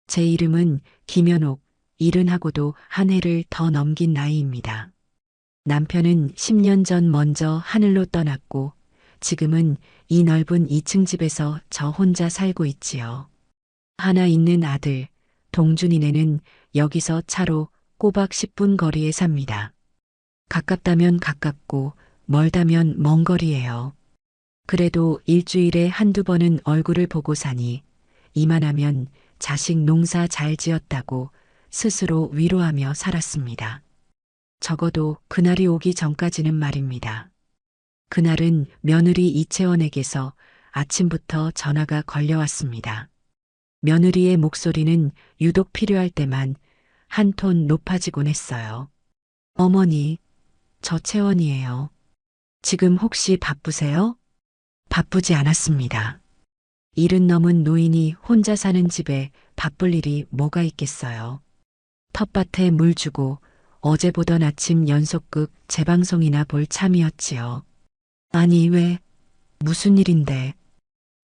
제 이름은 김연옥, 일은 하고도 한 해를 더 넘긴 나이입니다. 남편은 10년 전 먼저 하늘로 떠났고 지금은 이 넓은 2층 집에서 저 혼자 살고 있지요. 하나 있는 아들, 동준이네는 여기서 차로 꼬박 10분 거리에 삽니다. 가깝다면 가깝고 멀다면 먼 거리예요. 그래도 일주일에 한두 번은 얼굴을 보고 사니 이만하면 자식 농사 잘 지었다고 스스로 위로하며 살았습니다. 적어도 그날이 오기 전까지는 말입니다. 그날은 며느리 이채원에게서 아침부터 전화가 걸려왔습니다. 며느리의 목소리는 유독 필요할 때만 한 톤 높아지곤 했어요. 어머니, 저 채원이에요. 지금 혹시 바쁘세요? 바쁘지 않았습니다. 일은 넘은 노인이 혼자 사는 집에 바쁠 일이 뭐가 있겠어요. 텃밭에 물 주고 어제 보던 아침 연속극 재방송이나 볼 참이었지요. 아니 왜? 무슨 일인데?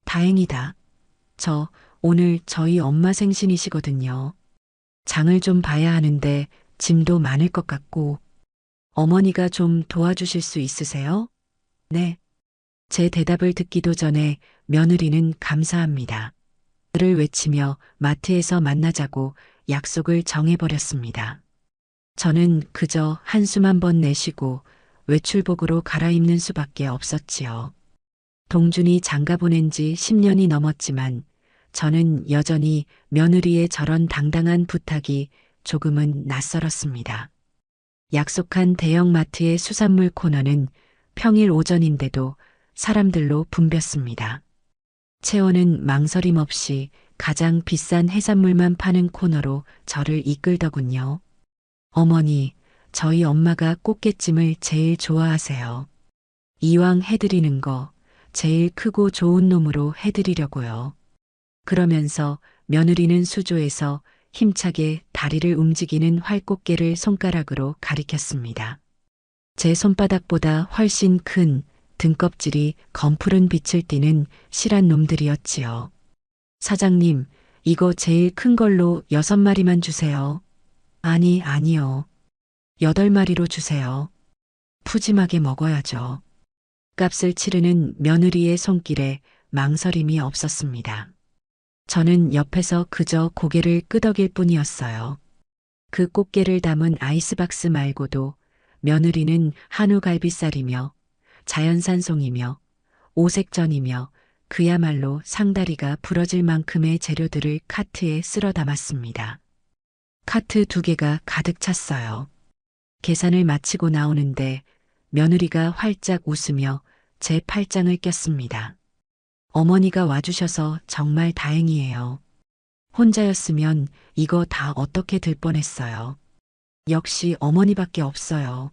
다행이다. 저 오늘 저희 엄마 생신이시거든요. 장을 좀 봐야 하는데 짐도 많을 것 같고 어머니가 좀 도와주실 수 있으세요? 네. 제 대답을 듣기도 전에 며느리는 감사합니다. 를 외치며 마트에서 만나자고 약속을 정해버렸습니다. 저는 그저 한숨 한 번 내쉬고 외출복으로 갈아입는 수밖에 없었지요. 동준이 장가 보낸 지 10년이 넘었지만 저는 여전히 며느리의 저런 당당한 부탁이 조금은 낯설었습니다. 약속한 대형마트의 수산물 코너는 평일 오전인데도 사람들로 붐볐습니다. 채원은 망설임 없이 가장 비싼 해산물만 파는 코너로 저를 이끌더군요. 어머니, 저희 엄마가 꽃게찜을 제일 좋아하세요. 이왕 해드리는 거 제일 크고 좋은 놈으로 해드리려고요. 그러면서 며느리는 수조에서 힘차게 다리를 움직이는 활꽃게를 손가락으로 가리켰습니다. 제 손바닥보다 훨씬 큰 등껍질이 검푸른 빛을 띠는 실한 놈들이었지요. 사장님, 이거 제일 큰 걸로 6마리만 주세요. 아니요. 8마리로 주세요. 푸짐하게 먹어야죠. 값을 치르는 며느리의 손길에 망설임이 없었습니다. 저는 옆에서 그저 고개를 끄덕일 뿐이었어요. 그 꽃게를 담은 아이스박스 말고도 며느리는 한우 갈비살이며 자연산 송이며 오색전이며 그야말로 상다리가 부러질 만큼의 재료들을 카트에 쓸어 담았습니다. 카트 2개가 가득 찼어요. 계산을 마치고 나오는데 며느리가 활짝 웃으며 제 팔짱을 꼈습니다. 어머니가 와주셔서 정말 다행이에요. 혼자였으면 이거 다 어떻게 들 뻔했어요. 역시 어머니밖에 없어요.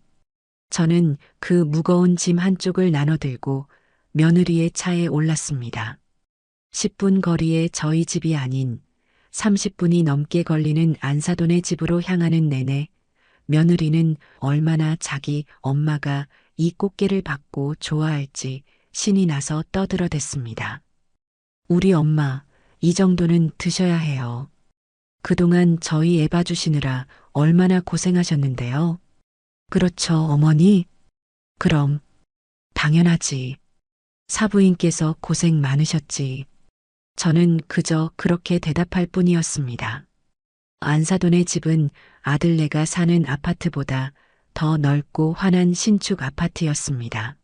저는 그 무거운 짐 한쪽을 나눠 들고 며느리의 차에 올랐습니다. 10분 거리에 저희 집이 아닌 30분이 넘게 걸리는 안사돈의 집으로 향하는 내내 며느리는 얼마나 자기 엄마가 이 꽃게를 받고 좋아할지 신이 나서 떠들어댔습니다. 우리 엄마, 이 정도는 드셔야 해요. 그동안 저희 애 봐주시느라 얼마나 고생하셨는데요. 그렇죠, 어머니? 그럼, 당연하지. 사부인께서 고생 많으셨지. 저는 그저 그렇게 대답할 뿐이었습니다. 안사돈의 집은 아들네가 사는 아파트보다 더 넓고 환한 신축 아파트였습니다.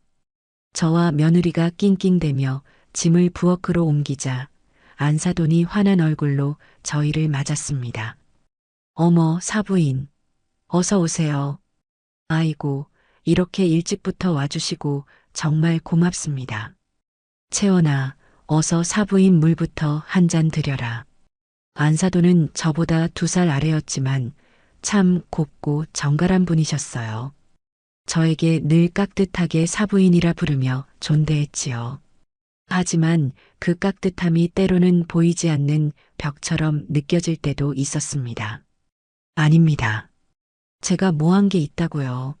저와 며느리가 낑낑대며 짐을 부엌으로 옮기자 안사돈이 환한 얼굴로 저희를 맞았습니다. 어머, 사부인. 어서 오세요. 아이고, 이렇게 일찍부터 와주시고 정말 고맙습니다. 채원아, 어서 사부인 물부터 한 잔 드려라. 안사돈은 저보다 2살 아래였지만 참 곱고 정갈한 분이셨어요. 저에게 늘 깍듯하게 사부인이라 부르며 존대했지요. 하지만 그 깍듯함이 때로는 보이지 않는 벽처럼 느껴질 때도 있었습니다. 아닙니다. 제가 뭐 한 게 있다고요.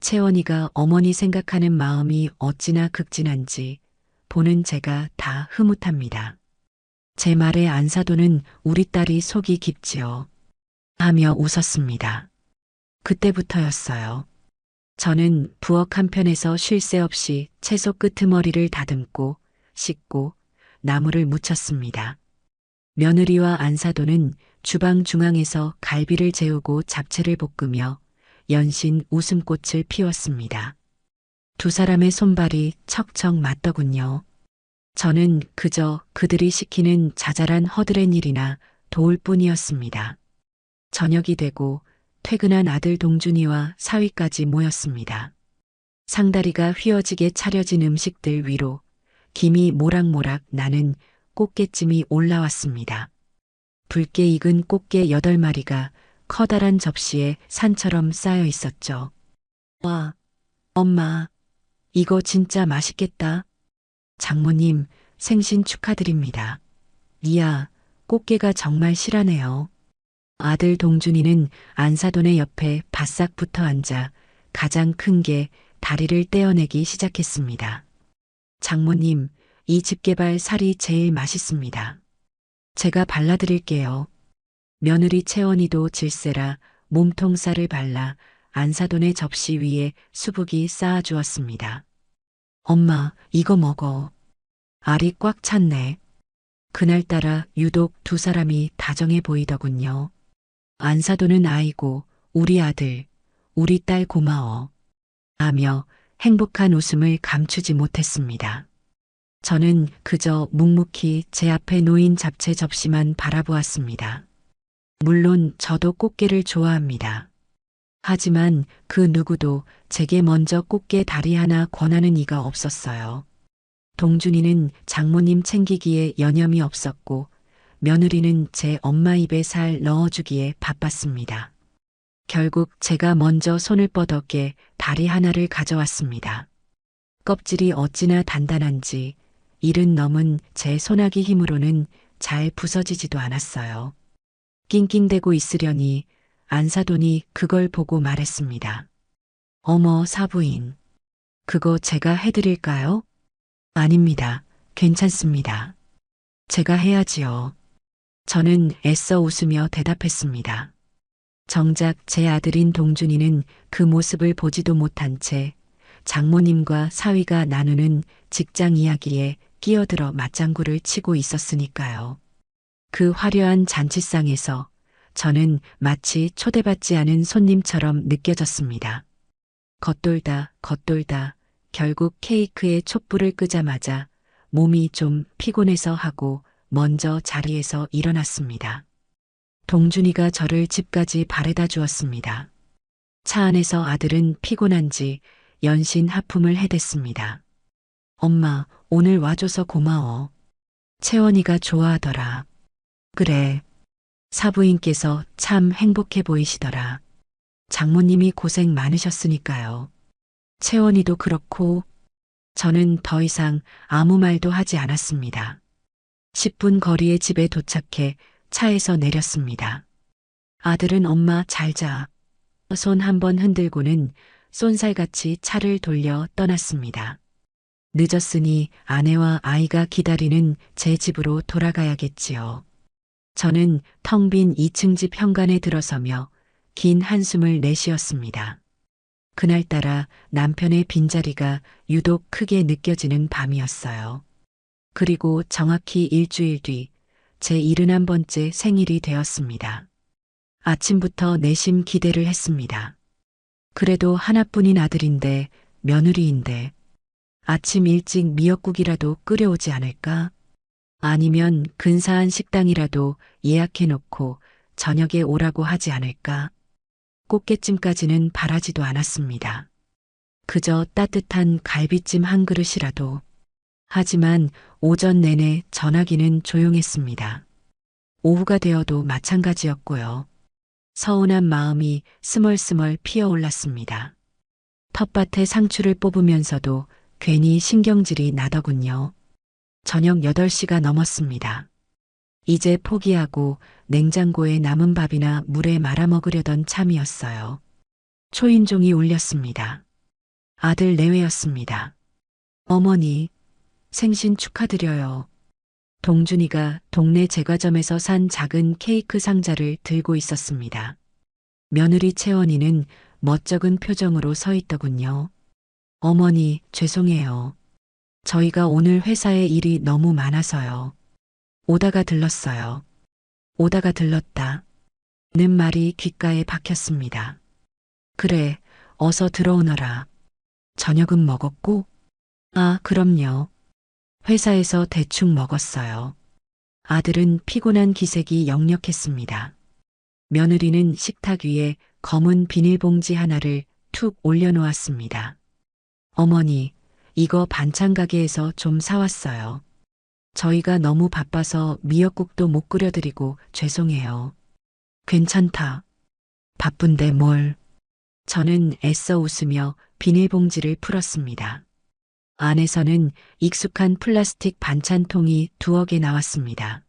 채원이가 어머니 생각하는 마음이 어찌나 극진한지 보는 제가 다 흐뭇합니다. 제 말에 안사도는 우리 딸이 속이 깊지요. 하며 웃었습니다. 그때부터였어요. 저는 부엌 한편에서 쉴 새 없이 채소 끄트머리를 다듬고 씻고 나무를 묻혔습니다. 며느리와 안사도는 주방 중앙에서 갈비를 재우고 잡채를 볶으며 연신 웃음꽃을 피웠습니다. 두 사람의 손발이 척척 맞더군요. 저는 그저 그들이 시키는 자잘한 허드렛 일이나 도울 뿐이었습니다. 저녁이 되고 퇴근한 아들 동준이와 사위까지 모였습니다. 상다리가 휘어지게 차려진 음식들 위로 김이 모락모락 나는 꽃게찜이 올라왔습니다. 붉게 익은 꽃게 8마리가 커다란 접시에 산처럼 쌓여 있었죠. 와, 엄마, 이거 진짜 맛있겠다. 장모님, 생신 축하드립니다. 이야, 꽃게가 정말 실하네요. 아들 동준이는 안사돈의 옆에 바싹 붙어 앉아 가장 큰 게 다리를 떼어내기 시작했습니다. 장모님, 이 집게발 살이 제일 맛있습니다. 제가 발라드릴게요. 며느리 채원이도 질세라 몸통살을 발라 안사돈의 접시 위에 수북이 쌓아주었습니다. 엄마, 이거 먹어. 알이 꽉 찼네. 그날따라 유독 두 사람이 다정해 보이더군요. 안사돈은 아이고, 우리 아들, 우리 딸 고마워. 하며 행복한 웃음을 감추지 못했습니다. 저는 그저 묵묵히 제 앞에 놓인 잡채 접시만 바라보았습니다. 물론 저도 꽃게를 좋아합니다. 하지만 그 누구도 제게 먼저 꽃게 다리 하나 권하는 이가 없었어요. 동준이는 장모님 챙기기에 여념이 없었고 며느리는 제 엄마 입에 살 넣어주기에 바빴습니다. 결국 제가 먼저 손을 뻗었게 다리 하나를 가져왔습니다. 껍질이 어찌나 단단한지 일은 넘은 제 소나기 힘으로는 잘 부서지지도 않았어요. 낑낑대고 있으려니 안사돈이 그걸 보고 말했습니다. 어머, 사부인. 그거 제가 해드릴까요? 아닙니다. 괜찮습니다. 제가 해야지요. 저는 애써 웃으며 대답했습니다. 정작 제 아들인 동준이는 그 모습을 보지도 못한 채 장모님과 사위가 나누는 직장 이야기에 끼어들어 맞장구를 치고 있었으니까요. 그 화려한 잔치상에서 저는 마치 초대받지 않은 손님처럼 느껴졌습니다. 겉돌다 겉돌다 결국 케이크에 촛불을 끄자마자 몸이 좀 피곤해서 하고 먼저 자리에서 일어났습니다. 동준이가 저를 집까지 바래다 주었습니다. 차 안에서 아들은 피곤한지 연신 하품을 해댔습니다. 엄마, 오늘 와줘서 고마워. 채원이가 좋아하더라. 그래. 사부인께서 참 행복해 보이시더라. 장모님이 고생 많으셨으니까요. 채원이도 그렇고 저는 더 이상 아무 말도 하지 않았습니다. 10분 거리의 집에 도착해 차에서 내렸습니다. 아들은 엄마 잘 자. 손 한번 흔들고는 쏜살같이 차를 돌려 떠났습니다. 늦었으니 아내와 아이가 기다리는 제 집으로 돌아가야겠지요. 저는 텅 빈 2층 집 현관에 들어서며 긴 한숨을 내쉬었습니다. 그날따라 남편의 빈자리가 유독 크게 느껴지는 밤이었어요. 그리고 정확히 일주일 뒤 제 71번째 생일이 되었습니다. 아침부터 내심 기대를 했습니다. 그래도 하나뿐인 아들인데 며느리인데 아침 일찍 미역국이라도 끓여오지 않을까? 아니면 근사한 식당이라도 예약해놓고 저녁에 오라고 하지 않을까? 꽃게찜까지는 바라지도 않았습니다. 그저 따뜻한 갈비찜 한 그릇이라도. 하지만 오전 내내 전화기는 조용했습니다. 오후가 되어도 마찬가지였고요. 서운한 마음이 스멀스멀 피어올랐습니다. 텃밭에 상추를 뽑으면서도 괜히 신경질이 나더군요. 저녁 8시가 넘었습니다. 이제 포기하고 냉장고에 남은 밥이나 물에 말아 먹으려던 참이었어요. 초인종이 울렸습니다. 아들 내외였습니다. 어머니, 생신 축하드려요. 동준이가 동네 제과점에서 산 작은 케이크 상자를 들고 있었습니다. 며느리 채원이는 멋쩍은 표정으로 서 있더군요. 어머니, 죄송해요. 저희가 오늘 회사에 일이 너무 많아서요. 오다가 들렀어요. 오다가 들렀다. 는 말이 귓가에 박혔습니다. 그래, 어서 들어오너라. 저녁은 먹었고? 아, 그럼요. 회사에서 대충 먹었어요. 아들은 피곤한 기색이 역력했습니다. 며느리는 식탁 위에 검은 비닐봉지 하나를 툭 올려놓았습니다. 어머니, 이거 반찬 가게에서 좀 사왔어요. 저희가 너무 바빠서 미역국도 못 끓여드리고 죄송해요. 괜찮다. 바쁜데 뭘. 저는 애써 웃으며 비닐봉지를 풀었습니다. 안에서는 익숙한 플라스틱 반찬통이 2개 나왔습니다.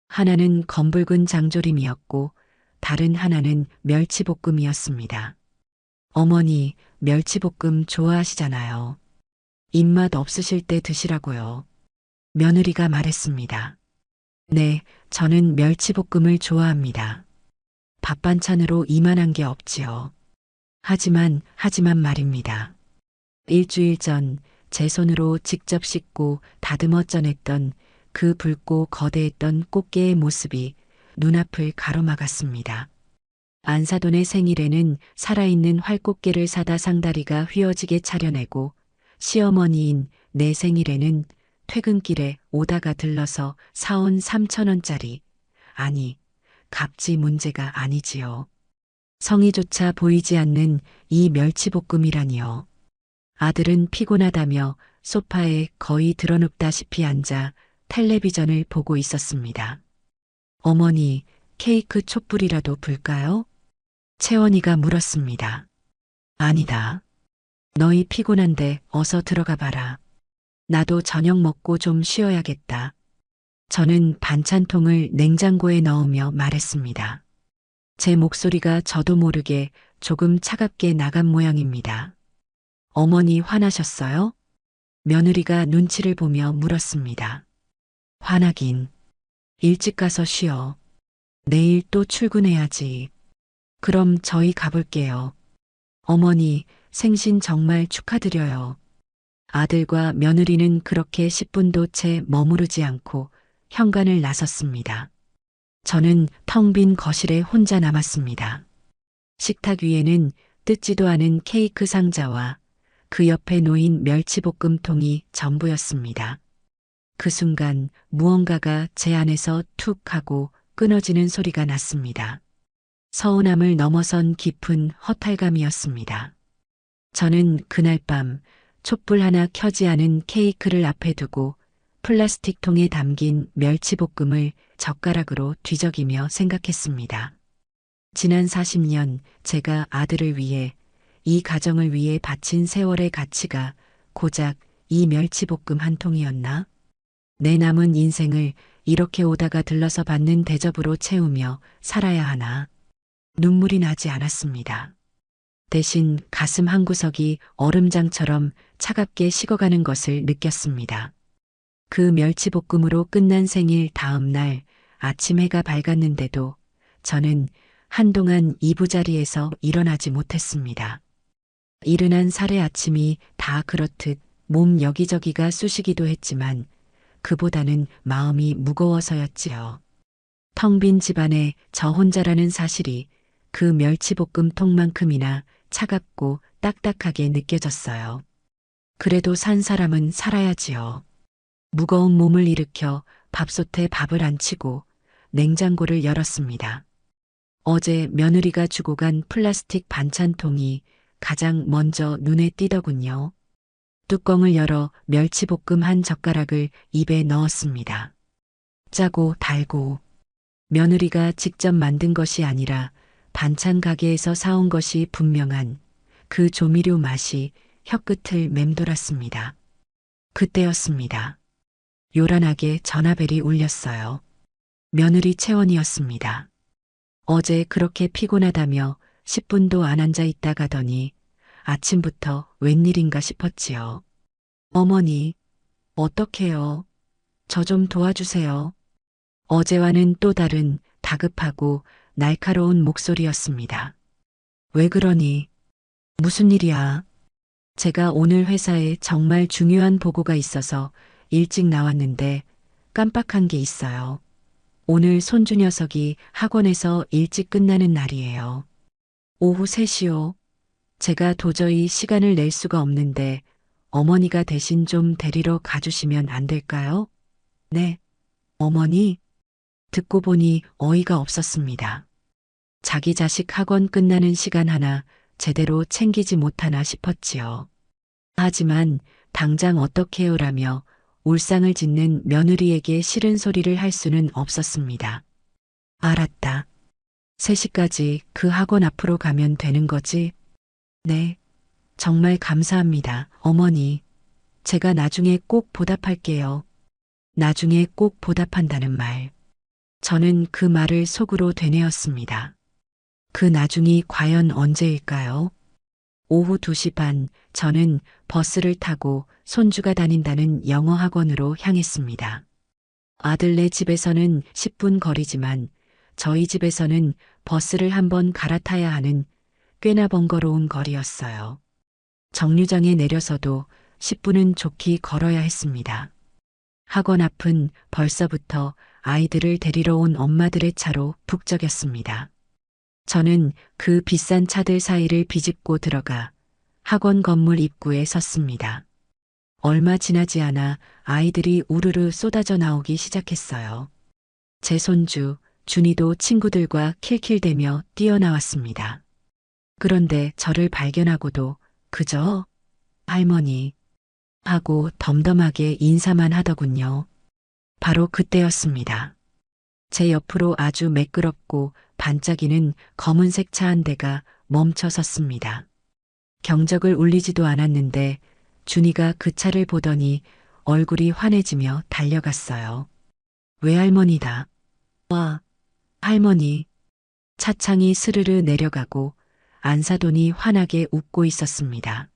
하나는 검붉은 장조림이었고 다른 하나는 멸치볶음이었습니다. 어머니, 멸치볶음 좋아하시잖아요. 입맛 없으실 때 드시라고요. 며느리가 말했습니다. 네, 저는 멸치볶음을 좋아합니다. 밥 반찬으로 이만한 게 없지요. 하지만 말입니다. 일주일 전 제 손으로 직접 씻고 다듬어 쪄냈던 그 붉고 거대했던 꽃게의 모습이 눈앞을 가로막았습니다. 안사돈의 생일에는 살아있는 활꽃게를 사다 상다리가 휘어지게 차려내고 시어머니인 내 생일에는 퇴근길에 오다가 들러서 사온 3,000원짜리, 아니, 값이 문제가 아니지요. 성의조차 보이지 않는 이 멸치볶음이라니요. 아들은 피곤하다며 소파에 거의 드러눕다시피 앉아 텔레비전을 보고 있었습니다. 어머니, 케이크 촛불이라도 불까요? 채원이가 물었습니다. 아니다. 너희 피곤한데 어서 들어가 봐라. 나도 저녁 먹고 좀 쉬어야겠다. 저는 반찬통을 냉장고에 넣으며 말했습니다. 제 목소리가 저도 모르게 조금 차갑게 나간 모양입니다. 어머니 화나셨어요? 며느리가 눈치를 보며 물었습니다. 화나긴. 일찍 가서 쉬어. 내일 또 출근해야지. 그럼 저희 가볼게요. 어머니, 생신 정말 축하드려요. 아들과 며느리는 그렇게 10분도 채 머무르지 않고 현관을 나섰습니다. 저는 텅 빈 거실에 혼자 남았습니다. 식탁 위에는 뜯지도 않은 케이크 상자와 그 옆에 놓인 멸치볶음통이 전부였습니다. 그 순간 무언가가 제 안에서 툭 하고 끊어지는 소리가 났습니다. 서운함을 넘어선 깊은 허탈감이었습니다. 저는 그날 밤 촛불 하나 켜지 않은 케이크를 앞에 두고 플라스틱 통에 담긴 멸치볶음을 젓가락으로 뒤적이며 생각했습니다. 지난 40년 제가 아들을 위해 이 가정을 위해 바친 세월의 가치가 고작 이 멸치볶음 한 통이었나? 내 남은 인생을 이렇게 오다가 들러서 받는 대접으로 채우며 살아야 하나? 눈물이 나지 않았습니다. 대신 가슴 한구석이 얼음장처럼 차갑게 식어가는 것을 느꼈습니다. 그 멸치볶음으로 끝난 생일 다음 날 아침 해가 밝았는데도 저는 한동안 이부자리에서 일어나지 못했습니다. 이른한 살의 아침이 다 그렇듯 몸 여기저기가 쑤시기도 했지만 그보다는 마음이 무거워서였지요. 텅 빈 집안에 저 혼자라는 사실이 그 멸치볶음 통만큼이나 차갑고 딱딱하게 느껴졌어요. 그래도 산 사람은 살아야지요. 무거운 몸을 일으켜 밥솥에 밥을 안치고 냉장고를 열었습니다. 어제 며느리가 주고 간 플라스틱 반찬통이 가장 먼저 눈에 띄더군요. 뚜껑을 열어 멸치볶음 한 젓가락을 입에 넣었습니다. 짜고 달고 며느리가 직접 만든 것이 아니라 반찬 가게에서 사온 것이 분명한 그 조미료 맛이 혀끝을 맴돌았습니다. 그때였습니다. 요란하게 전화벨이 울렸어요. 며느리 채원이었습니다. 어제 그렇게 피곤하다며 10분도 안 앉아 있다 가더니 아침부터 웬일인가 싶었지요. 어머니, 어떡해요. 저 좀 도와주세요. 어제와는 또 다른 다급하고 날카로운 목소리였습니다. 왜 그러니? 무슨 일이야? 제가 오늘 회사에 정말 중요한 보고가 있어서 일찍 나왔는데 깜빡한 게 있어요. 오늘 손주 녀석이 학원에서 일찍 끝나는 날이에요. 오후 3시요. 제가 도저히 시간을 낼 수가 없는데 어머니가 대신 좀 데리러 가주시면 안 될까요? 네. 어머니? 듣고 보니 어이가 없었습니다. 자기 자식 학원 끝나는 시간 하나 제대로 챙기지 못하나 싶었지요. 하지만 당장 어떡해요라며 울상을 짓는 며느리에게 싫은 소리를 할 수는 없었습니다. 알았다. 3시까지 그 학원 앞으로 가면 되는 거지? 네. 정말 감사합니다, 어머니. 제가 나중에 꼭 보답할게요. 나중에 꼭 보답한다는 말. 저는 그 말을 속으로 되뇌었습니다. 그 나중이 과연 언제일까요? 오후 2시 반, 저는 버스를 타고 손주가 다닌다는 영어 학원으로 향했습니다. 아들네 집에서는 10분 거리지만 저희 집에서는 버스를 한번 갈아타야 하는 꽤나 번거로운 거리였어요. 정류장에 내려서도 10분은 좋게 걸어야 했습니다. 학원 앞은 벌써부터 아이들을 데리러 온 엄마들의 차로 북적였습니다. 저는 그 비싼 차들 사이를 비집고 들어가 학원 건물 입구에 섰습니다. 얼마 지나지 않아 아이들이 우르르 쏟아져 나오기 시작했어요. 제 손주, 준이도 친구들과 킬킬대며 뛰어나왔습니다. 그런데 저를 발견하고도 그저 할머니 하고 덤덤하게 인사만 하더군요. 바로 그때였습니다. 제 옆으로 아주 매끄럽고 반짝이는 검은색 차 한 대가 멈춰 섰습니다. 경적을 울리지도 않았는데 준이가 그 차를 보더니 얼굴이 환해지며 달려갔어요. 외할머니다. 와, 할머니. 차창이 스르르 내려가고 안사돈이 환하게 웃고 있었습니다.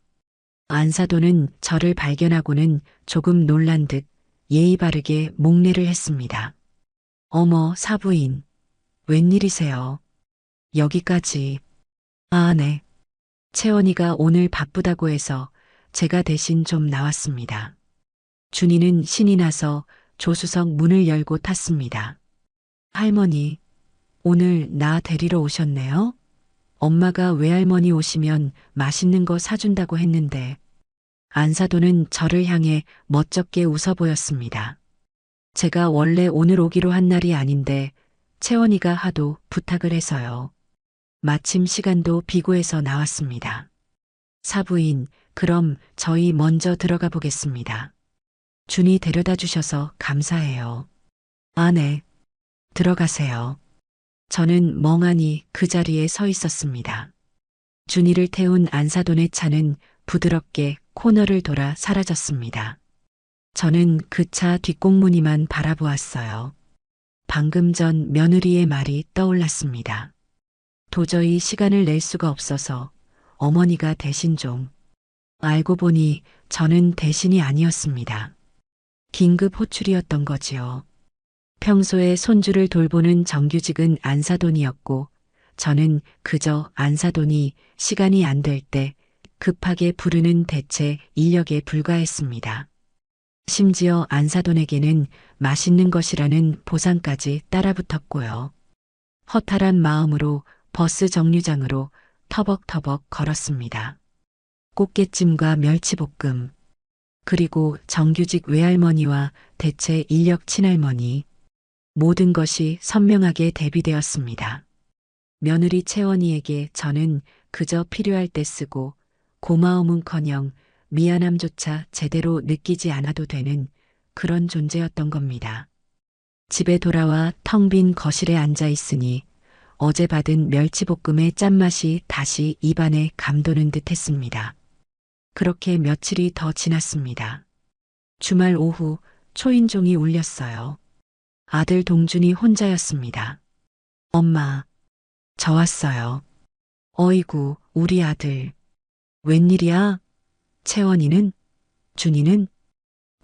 안사돈은 저를 발견하고는 조금 놀란 듯 예의 바르게 목례를 했습니다. 어머, 사부인. 웬일이세요? 여기까지. 아, 네. 채원이가 오늘 바쁘다고 해서 제가 대신 좀 나왔습니다. 준이는 신이 나서 조수석 문을 열고 탔습니다. 할머니, 오늘 나 데리러 오셨네요? 엄마가 외할머니 오시면 맛있는 거 사준다고 했는데 안사돈은 저를 향해 멋쩍게 웃어 보였습니다. 제가 원래 오늘 오기로 한 날이 아닌데 채원이가 하도 부탁을 해서요. 마침 시간도 비고해서 나왔습니다. 사부인, 그럼 저희 먼저 들어가 보겠습니다. 준이 데려다 주셔서 감사해요. 아, 네. 들어가세요. 저는 멍하니 그 자리에 서 있었습니다. 준이를 태운 안사돈의 차는 부드럽게 코너를 돌아 사라졌습니다. 저는 그 차 뒷공무니만 바라보았어요. 방금 전 며느리의 말이 떠올랐습니다. 도저히 시간을 낼 수가 없어서 어머니가 대신 좀. 알고 보니 저는 대신이 아니었습니다. 긴급 호출이었던 거지요. 평소에 손주를 돌보는 정규직은 안사돈이었고 저는 그저 안사돈이 시간이 안 될 때 급하게 부르는 대체 인력에 불과했습니다. 심지어 안사돈에게는 맛있는 것이라는 보상까지 따라붙었고요. 허탈한 마음으로 버스 정류장으로 터벅터벅 걸었습니다. 꽃게찜과 멸치볶음, 그리고 정규직 외할머니와 대체 인력 친할머니, 모든 것이 선명하게 대비되었습니다. 며느리 채원이에게 저는 그저 필요할 때 쓰고 고마움은커녕 미안함조차 제대로 느끼지 않아도 되는 그런 존재였던 겁니다. 집에 돌아와 텅 빈 거실에 앉아 있으니 어제 받은 멸치볶음의 짠맛이 다시 입안에 감도는 듯 했습니다. 그렇게 며칠이 더 지났습니다. 주말 오후 초인종이 울렸어요. 아들 동준이 혼자였습니다. 엄마, 저 왔어요. 어이구, 우리 아들. 웬일이야? 채원이는? 준이는?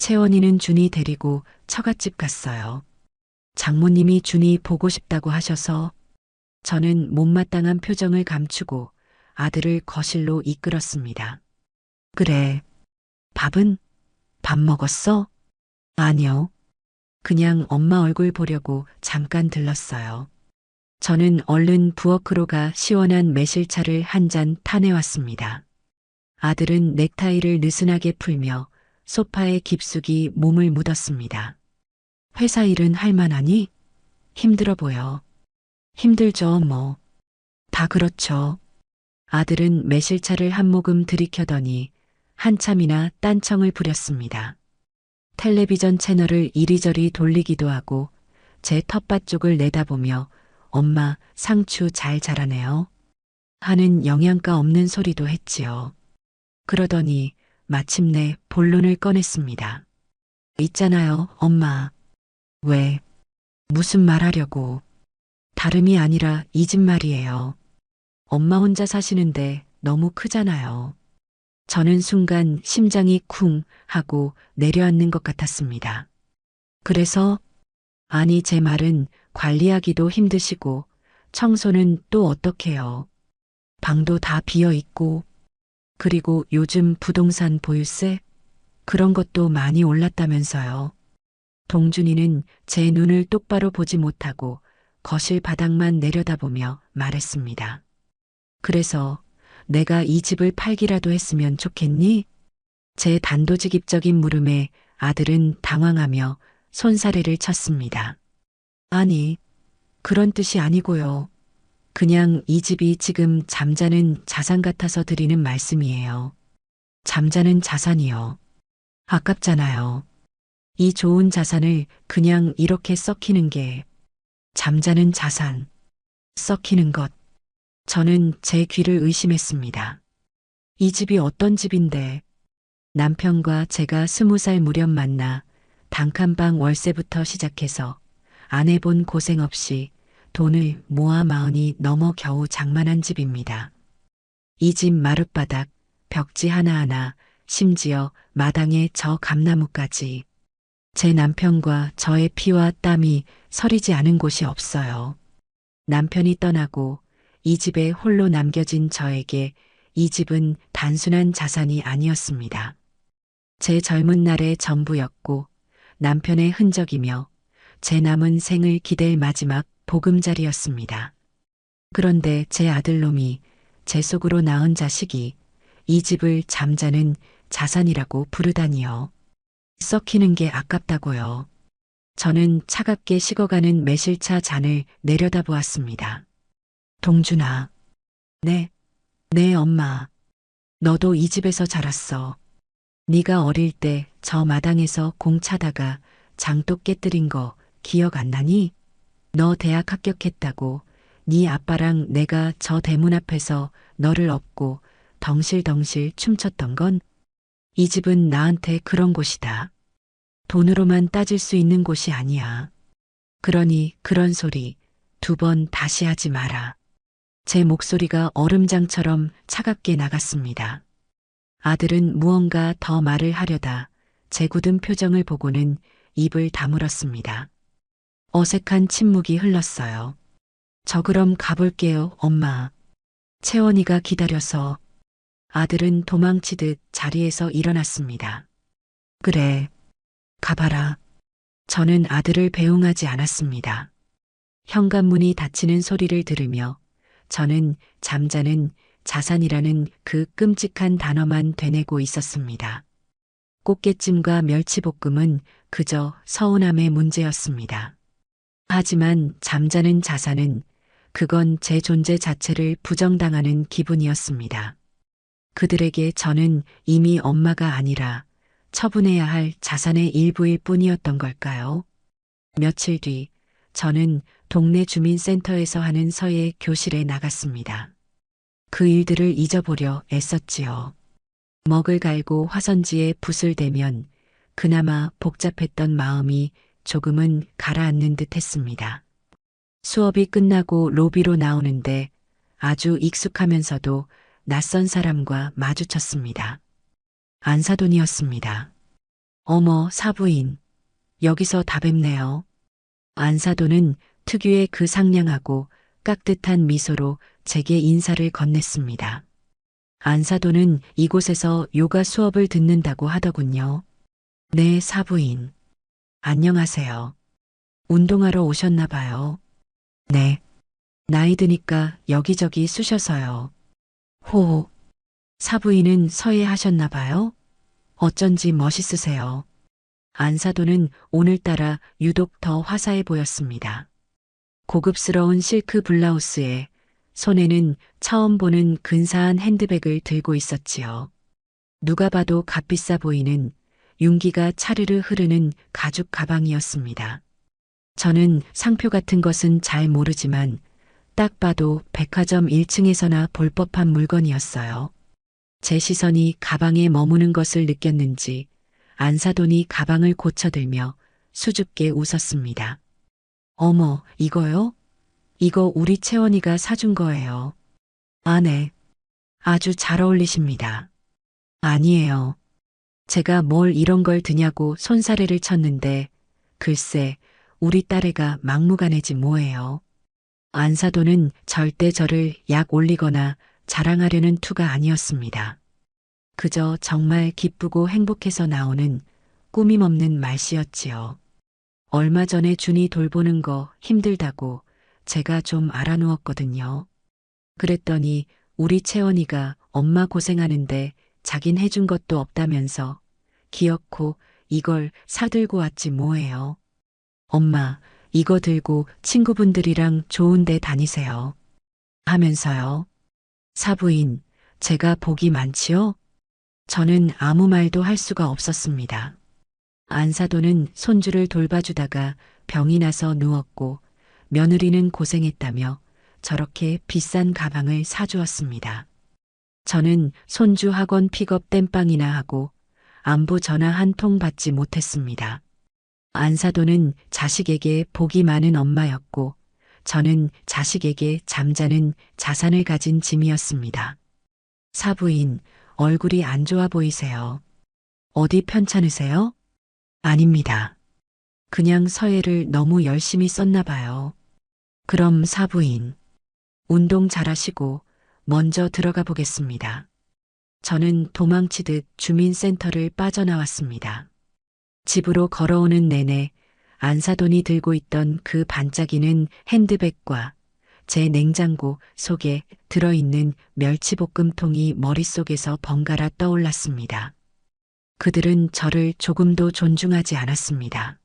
채원이는 준이 데리고 처갓집 갔어요. 장모님이 준이 보고 싶다고 하셔서 저는 못마땅한 표정을 감추고 아들을 거실로 이끌었습니다. 그래, 밥은? 밥 먹었어? 아니요. 그냥 엄마 얼굴 보려고 잠깐 들렀어요. 저는 얼른 부엌으로 가 시원한 매실차를 한 잔 타내왔습니다. 아들은 넥타이를 느슨하게 풀며 소파에 깊숙이 몸을 묻었습니다. 회사 일은 할만하니? 힘들어 보여. 힘들죠, 뭐. 다 그렇죠. 아들은 매실차를 한 모금 들이켜더니 한참이나 딴청을 부렸습니다. 텔레비전 채널을 이리저리 돌리기도 하고 제 텃밭 쪽을 내다보며 엄마 상추 잘 자라네요. 하는 영양가 없는 소리도 했지요. 그러더니 마침내 본론을 꺼냈습니다. 있잖아요, 엄마. 왜? 무슨 말 하려고? 다름이 아니라 이 집 말이에요. 엄마 혼자 사시는데 너무 크잖아요. 저는 순간 심장이 쿵 하고 내려앉는 것 같았습니다. 그래서, 아니 제 말은 관리하기도 힘드시고 청소는 또 어떡해요. 방도 다 비어 있고, 그리고 요즘 부동산 보유세? 그런 것도 많이 올랐다면서요. 동준이는 제 눈을 똑바로 보지 못하고 거실 바닥만 내려다보며 말했습니다. 그래서 내가 이 집을 팔기라도 했으면 좋겠니? 제 단도직입적인 물음에 아들은 당황하며 손사래를 쳤습니다. 아니, 그런 뜻이 아니고요. 그냥 이 집이 지금 잠자는 자산 같아서 드리는 말씀이에요. 잠자는 자산이요. 아깝잖아요. 이 좋은 자산을 그냥 이렇게 썩히는 게 잠자는 자산, 썩히는 것. 저는 제 귀를 의심했습니다. 이 집이 어떤 집인데 남편과 제가 20살 무렵 만나 단칸방 월세부터 시작해서 안 해본 고생 없이 돈을 모아 마흔이 넘어 겨우 장만한 집입니다. 이 집 마룻바닥, 벽지 하나하나, 심지어 마당에 저 감나무까지 제 남편과 저의 피와 땀이 서리지 않은 곳이 없어요. 남편이 떠나고 이 집에 홀로 남겨진 저에게 이 집은 단순한 자산이 아니었습니다. 제 젊은 날의 전부였고 남편의 흔적이며 제 남은 생을 기댈 마지막 보금자리였습니다. 그런데 제 아들놈이 제 속으로 낳은 자식이 이 집을 잠자는 자산이라고 부르다니요. 썩히는 게 아깝다고요. 저는 차갑게 식어가는 매실차 잔을 내려다보았습니다. 동준아. 네, 네 엄마. 너도 이 집에서 자랐어. 네가 어릴 때 저 마당에서 공 차다가 장독 깨뜨린 거 기억 안 나니? 너 대학 합격했다고 네 아빠랑 내가 저 대문 앞에서 너를 업고 덩실덩실 춤췄던 건 이 집은 나한테 그런 곳이다. 돈으로만 따질 수 있는 곳이 아니야. 그러니 그런 소리 2번 다시 하지 마라. 제 목소리가 얼음장처럼 차갑게 나갔습니다. 아들은 무언가 더 말을 하려다 제 굳은 표정을 보고는 입을 다물었습니다. 어색한 침묵이 흘렀어요. 저 그럼 가볼게요, 엄마. 채원이가 기다려서. 아들은 도망치듯 자리에서 일어났습니다. 그래, 가봐라. 저는 아들을 배웅하지 않았습니다. 현관문이 닫히는 소리를 들으며 저는 잠자는 자산이라는 그 끔찍한 단어만 되뇌고 있었습니다. 꽃게찜과 멸치볶음은 그저 서운함의 문제였습니다. 하지만 잠자는 자산은 그건 제 존재 자체를 부정당하는 기분이었습니다. 그들에게 저는 이미 엄마가 아니라 처분해야 할 자산의 일부일 뿐이었던 걸까요? 며칠 뒤 저는 동네 주민센터에서 하는 서예 교실에 나갔습니다. 그 일들을 잊어보려 애썼지요. 먹을 갈고 화선지에 붓을 대면 그나마 복잡했던 마음이 조금은 가라앉는 듯 했습니다. 수업이 끝나고 로비로 나오는데 아주 익숙하면서도 낯선 사람과 마주쳤습니다. 안사돈이었습니다. 어머, 사부인. 여기서 다 뵙네요. 안사돈은 특유의 그 상냥하고 깍듯한 미소로 제게 인사를 건넸습니다. 안사돈은 이곳에서 요가 수업을 듣는다고 하더군요. 네, 사부인. 안녕하세요. 운동하러 오셨나 봐요. 네. 나이 드니까 여기저기 쑤셔서요. 호. 사부인은 서예하셨나 봐요. 어쩐지 멋있으세요. 안사돈은 오늘따라 유독 더 화사해 보였습니다. 고급스러운 실크 블라우스에 손에는 처음 보는 근사한 핸드백을 들고 있었지요. 누가 봐도 값비싸 보이는 윤기가 차르르 흐르는 가죽 가방이었습니다. 저는 상표 같은 것은 잘 모르지만 딱 봐도 백화점 1층에서나 볼 법한 물건이었어요. 제 시선이 가방에 머무는 것을 느꼈는지 안사돈이 가방을 고쳐들며 수줍게 웃었습니다. 어머, 이거요? 이거 우리 채원이가 사준 거예요. 아, 네. 아주 잘 어울리십니다. 아니에요. 제가 뭘 이런 걸 드냐고 손사래를 쳤는데 글쎄 우리 딸애가 막무가내지 뭐예요. 안사돈은 절대 저를 약 올리거나 자랑하려는 투가 아니었습니다. 그저 정말 기쁘고 행복해서 나오는 꾸밈 없는 말씨였지요. 얼마 전에 준이 돌보는 거 힘들다고 제가 좀 알아누웠거든요. 그랬더니 우리 채원이가 엄마 고생하는데 자긴 해준 것도 없다면서 기어코 이걸 사들고 왔지 뭐예요. 엄마, 이거 들고 친구분들이랑 좋은 데 다니세요. 하면서요. 사부인, 제가 복이 많지요? 저는 아무 말도 할 수가 없었습니다. 안사돈은 손주를 돌봐주다가 병이 나서 누웠고 며느리는 고생했다며 저렇게 비싼 가방을 사주었습니다. 저는 손주 학원 픽업 땜빵이나 하고 안부 전화 한 통 받지 못했습니다. 안사돈은 자식에게 복이 많은 엄마였고 저는 자식에게 잠자는 자산을 가진 짐이었습니다. 사부인, 얼굴이 안 좋아 보이세요. 어디 편찮으세요? 아닙니다. 그냥 서예를 너무 열심히 썼나 봐요. 그럼 사부인, 운동 잘하시고 먼저 들어가 보겠습니다. 저는 도망치듯 주민센터를 빠져나왔습니다. 집으로 걸어오는 내내 안사돈이 들고 있던 그 반짝이는 핸드백과 제 냉장고 속에 들어있는 멸치볶음통이 머릿속에서 번갈아 떠올랐습니다. 그들은 저를 조금도 존중하지 않았습니다.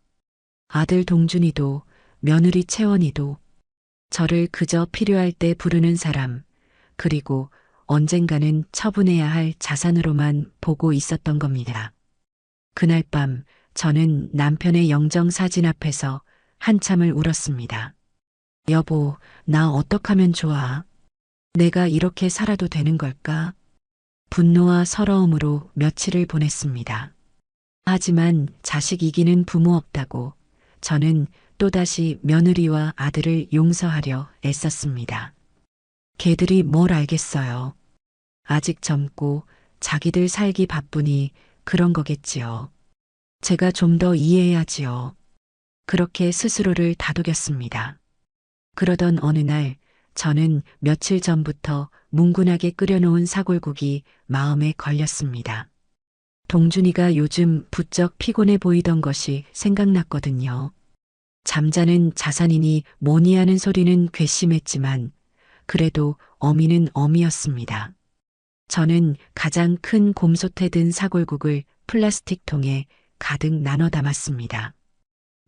아들 동준이도 며느리 채원이도 저를 그저 필요할 때 부르는 사람, 그리고 언젠가는 처분해야 할 자산으로만 보고 있었던 겁니다. 그날 밤 저는 남편의 영정 사진 앞에서 한참을 울었습니다. 여보, 나 어떡하면 좋아? 내가 이렇게 살아도 되는 걸까? 분노와 서러움으로 며칠을 보냈습니다. 하지만 자식 이기는 부모 없다고 저는 또다시 며느리와 아들을 용서하려 애썼습니다. 걔들이 뭘 알겠어요. 아직 젊고 자기들 살기 바쁘니 그런 거겠지요. 제가 좀 더 이해해야지요. 그렇게 스스로를 다독였습니다. 그러던 어느 날 저는 며칠 전부터 뭉근하게 끓여놓은 사골국이 마음에 걸렸습니다. 동준이가 요즘 부쩍 피곤해 보이던 것이 생각났거든요. 잠자는 자산이니 뭐니 하는 소리는 괘씸했지만 그래도 어미는 어미였습니다. 저는 가장 큰 곰솥에 든 사골국을 플라스틱 통에 가득 나눠 담았습니다.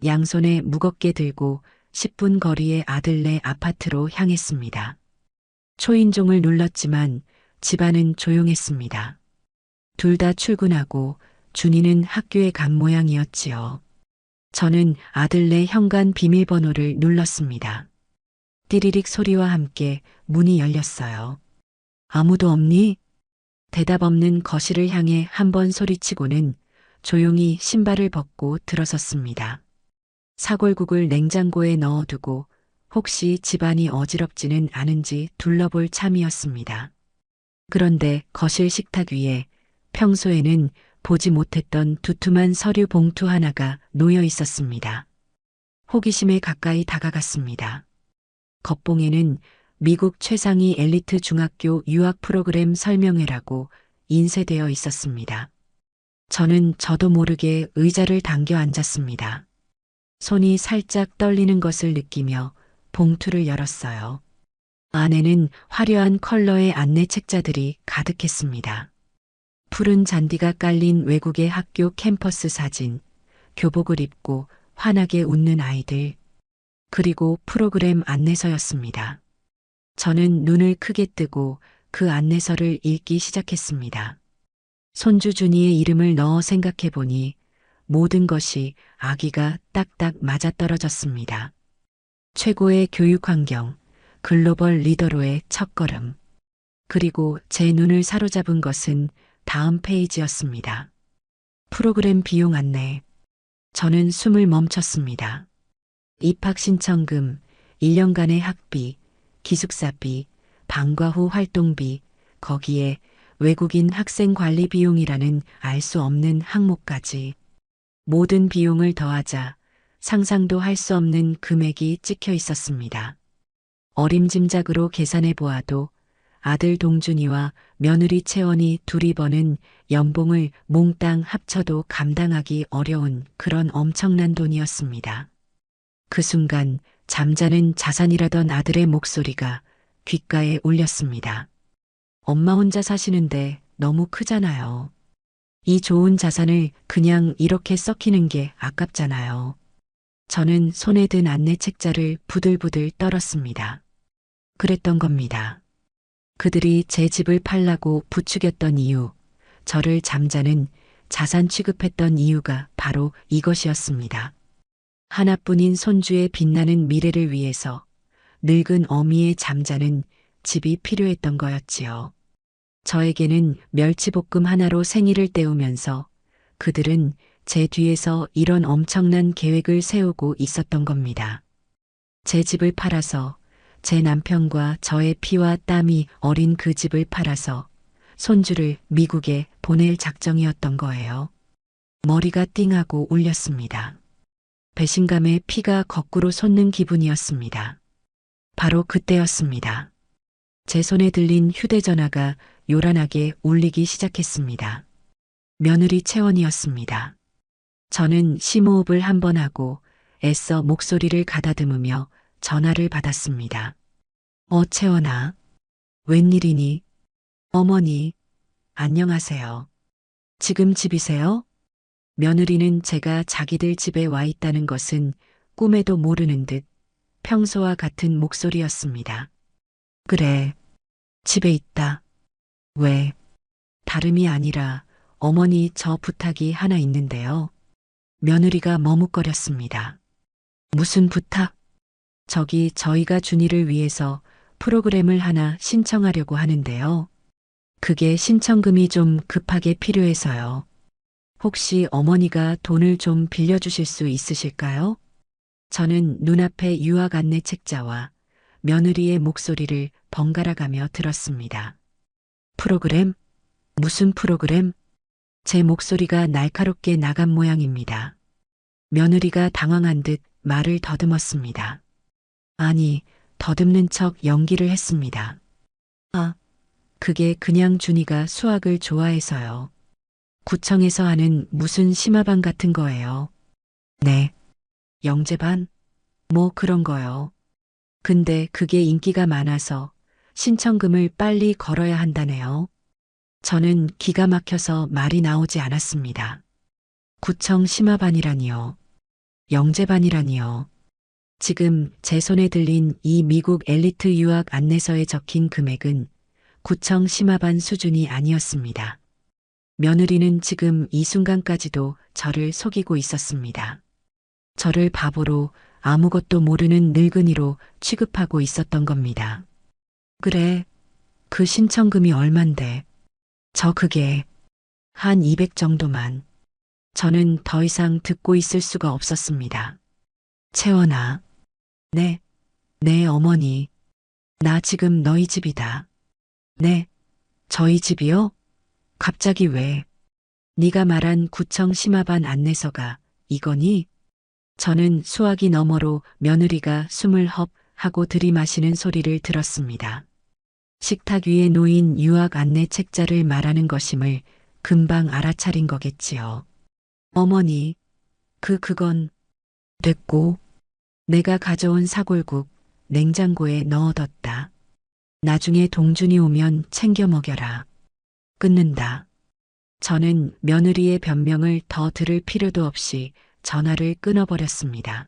양손에 무겁게 들고 10분 거리의 아들네 아파트로 향했습니다. 초인종을 눌렀지만 집안은 조용했습니다. 둘 다 출근하고 준이는 학교에 간 모양이었지요. 저는 아들네 현관 비밀번호를 눌렀습니다. 띠리릭 소리와 함께 문이 열렸어요. 아무도 없니? 대답 없는 거실을 향해 한 번 소리치고는 조용히 신발을 벗고 들어섰습니다. 사골국을 냉장고에 넣어두고 혹시 집안이 어지럽지는 않은지 둘러볼 참이었습니다. 그런데 거실 식탁 위에 평소에는 보지 못했던 두툼한 서류 봉투 하나가 놓여 있었습니다. 호기심에 가까이 다가갔습니다. 겉봉에는 미국 최상위 엘리트 중학교 유학 프로그램 설명회라고 인쇄되어 있었습니다. 저는 저도 모르게 의자를 당겨 앉았습니다. 손이 살짝 떨리는 것을 느끼며 봉투를 열었어요. 안에는 화려한 컬러의 안내 책자들이 가득했습니다. 푸른 잔디가 깔린 외국의 학교 캠퍼스 사진, 교복을 입고 환하게 웃는 아이들, 그리고 프로그램 안내서였습니다. 저는 눈을 크게 뜨고 그 안내서를 읽기 시작했습니다. 손주 준이의 이름을 넣어 생각해 보니 모든 것이 아기가 딱딱 맞아떨어졌습니다. 최고의 교육 환경, 글로벌 리더로의 첫걸음. 그리고 제 눈을 사로잡은 것은 다음 페이지였습니다. 프로그램 비용 안내. 저는 숨을 멈췄습니다. 입학 신청금, 1년간의 학비, 기숙사비, 방과 후 활동비, 거기에 외국인 학생 관리 비용이라는 알 수 없는 항목까지. 모든 비용을 더하자 상상도 할 수 없는 금액이 찍혀 있었습니다. 어림짐작으로 계산해 보아도 아들 동준이와 며느리 채원이 둘이 버는 연봉을 몽땅 합쳐도 감당하기 어려운 그런 엄청난 돈이었습니다. 그 순간 잠자는 자산이라던 아들의 목소리가 귓가에 울렸습니다. 엄마 혼자 사시는데 너무 크잖아요. 이 좋은 자산을 그냥 이렇게 썩히는 게 아깝잖아요. 저는 손에 든 안내 책자를 부들부들 떨었습니다. 그랬던 겁니다. 그들이 제 집을 팔라고 부추겼던 이유, 저를 잠자는 자산 취급했던 이유가 바로 이것이었습니다. 하나뿐인 손주의 빛나는 미래를 위해서 늙은 어미의 잠자는 집이 필요했던 거였지요. 저에게는 멸치볶음 하나로 생일을 때우면서 그들은 제 뒤에서 이런 엄청난 계획을 세우고 있었던 겁니다. 제 집을 팔아서 제 남편과 저의 피와 땀이 어린 그 집을 팔아서 손주를 미국에 보낼 작정이었던 거예요. 머리가 띵하고 울렸습니다. 배신감에 피가 거꾸로 솟는 기분이었습니다. 바로 그때였습니다. 제 손에 들린 휴대전화가 요란하게 울리기 시작했습니다. 며느리 채원이었습니다. 저는 심호흡을 한 번 하고 애써 목소리를 가다듬으며 전화를 받았습니다. 채원아. 웬일이니? 어머니, 안녕하세요. 지금 집이세요? 며느리는 제가 자기들 집에 와 있다는 것은 꿈에도 모르는 듯 평소와 같은 목소리였습니다. 그래, 집에 있다. 왜? 다름이 아니라 어머니 저 부탁이 하나 있는데요. 며느리가 머뭇거렸습니다. 무슨 부탁? 저희가 준이를 위해서 프로그램을 하나 신청하려고 하는데요. 그게 신청금이 좀 급하게 필요해서요. 혹시 어머니가 돈을 좀 빌려주실 수 있으실까요? 저는 눈앞에 유학 안내 책자와 며느리의 목소리를 번갈아가며 들었습니다. 프로그램? 무슨 프로그램? 제 목소리가 날카롭게 나간 모양입니다. 며느리가 당황한 듯 말을 더듬었습니다. 아니, 더듬는 척 연기를 했습니다. 그게 그냥 준이가 수학을 좋아해서요. 구청에서 하는 무슨 심화반 같은 거예요. 네. 영재반? 뭐 그런 거요. 근데 그게 인기가 많아서 신청금을 빨리 걸어야 한다네요. 저는 기가 막혀서 말이 나오지 않았습니다. 구청 심화반이라니요. 영재반이라니요. 지금 제 손에 들린 이 미국 엘리트 유학 안내서에 적힌 금액은 구청 심화반 수준이 아니었습니다. 며느리는 지금 이 순간까지도 저를 속이고 있었습니다. 저를 바보로 아무것도 모르는 늙은이로 취급하고 있었던 겁니다. 그래, 그 신청금이 얼만데? 그게 한 200 정도만. 저는 더 이상 듣고 있을 수가 없었습니다. 채원아. 네, 네 어머니. 나 지금 너희 집이다. 네, 저희 집이요? 갑자기 왜? 네가 말한 구청 심화반 안내서가 이거니? 저는 수화기 너머로 며느리가 숨을 헙 하고 들이마시는 소리를 들었습니다. 식탁 위에 놓인 유학 안내 책자를 말하는 것임을 금방 알아차린 거겠지요. 어머니, 그건 됐고, 내가 가져온 사골국 냉장고에 넣어뒀다. 나중에 동준이 오면 챙겨 먹여라. 끊는다. 저는 며느리의 변명을 더 들을 필요도 없이 전화를 끊어버렸습니다.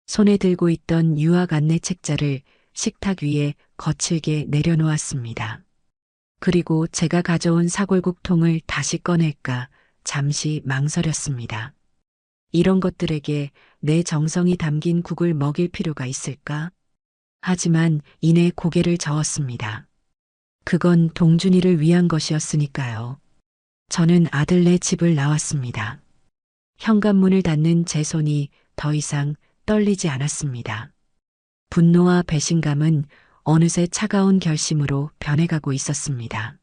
손에 들고 있던 유학 안내 책자를 식탁 위에 거칠게 내려놓았습니다. 그리고 제가 가져온 사골국통을 다시 꺼낼까 잠시 망설였습니다. 이런 것들에게 내 정성이 담긴 국을 먹일 필요가 있을까? 하지만 이내 고개를 저었습니다. 그건 동준이를 위한 것이었으니까요. 저는 아들네 집을 나왔습니다. 현관문을 닫는 제 손이 더 이상 떨리지 않았습니다. 분노와 배신감은 어느새 차가운 결심으로 변해가고 있었습니다.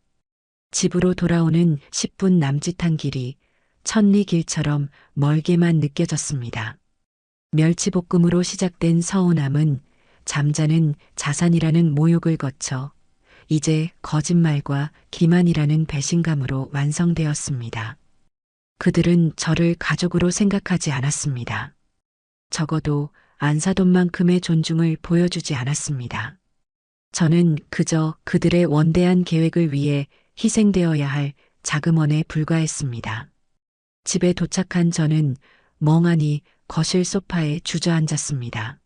집으로 돌아오는 10분 남짓한 길이 천리길처럼 멀게만 느껴졌습니다. 멸치볶음으로 시작된 서운함은 잠자는 자산이라는 모욕을 거쳐 이제 거짓말과 기만이라는 배신감으로 완성되었습니다. 그들은 저를 가족으로 생각하지 않았습니다. 적어도 안사돈만큼의 존중을 보여주지 않았습니다. 저는 그저 그들의 원대한 계획을 위해 희생되어야 할 자금원에 불과했습니다. 집에 도착한 저는 멍하니 거실 소파에 주저앉았습니다.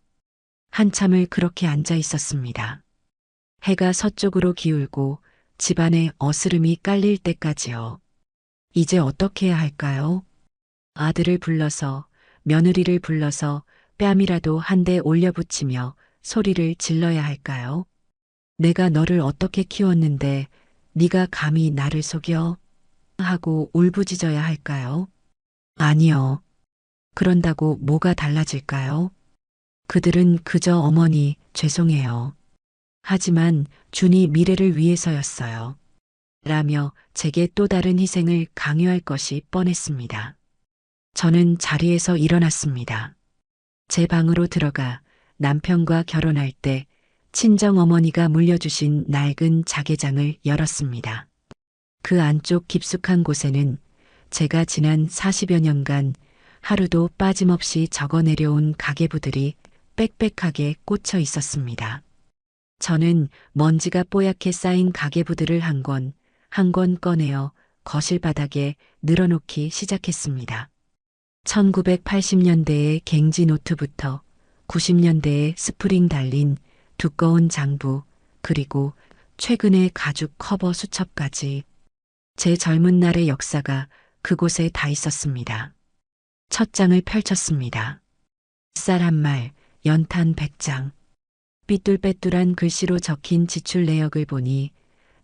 한참을 그렇게 앉아 있었습니다. 해가 서쪽으로 기울고 집안에 어스름이 깔릴 때까지요. 이제 어떻게 해야 할까요? 아들을 불러서, 며느리를 불러서 뺨이라도 한 대 올려붙이며 소리를 질러야 할까요? 내가 너를 어떻게 키웠는데 네가 감히 나를 속여? 하고 울부짖어야 할까요? 아니요. 그런다고 뭐가 달라질까요? 그들은 그저 어머니, 죄송해요. 하지만 준이 미래를 위해서였어요. 라며 제게 또 다른 희생을 강요할 것이 뻔했습니다. 저는 자리에서 일어났습니다. 제 방으로 들어가 남편과 결혼할 때 친정어머니가 물려주신 낡은 자개장을 열었습니다. 그 안쪽 깊숙한 곳에는 제가 지난 40여 년간 하루도 빠짐없이 적어 내려온 가계부들이 빽빽하게 꽂혀 있었습니다. 저는 먼지가 뽀얗게 쌓인 가계부들을 한 권 꺼내어 거실 바닥에 늘어놓기 시작했습니다. 1980년대의 갱지 노트부터 90년대의 스프링 달린 두꺼운 장부, 그리고 최근의 가죽 커버 수첩까지 제 젊은 날의 역사가 그곳에 다 있었습니다. 첫 장을 펼쳤습니다. 쌀 한 말, 연탄 100장. 삐뚤빼뚤한 글씨로 적힌 지출 내역을 보니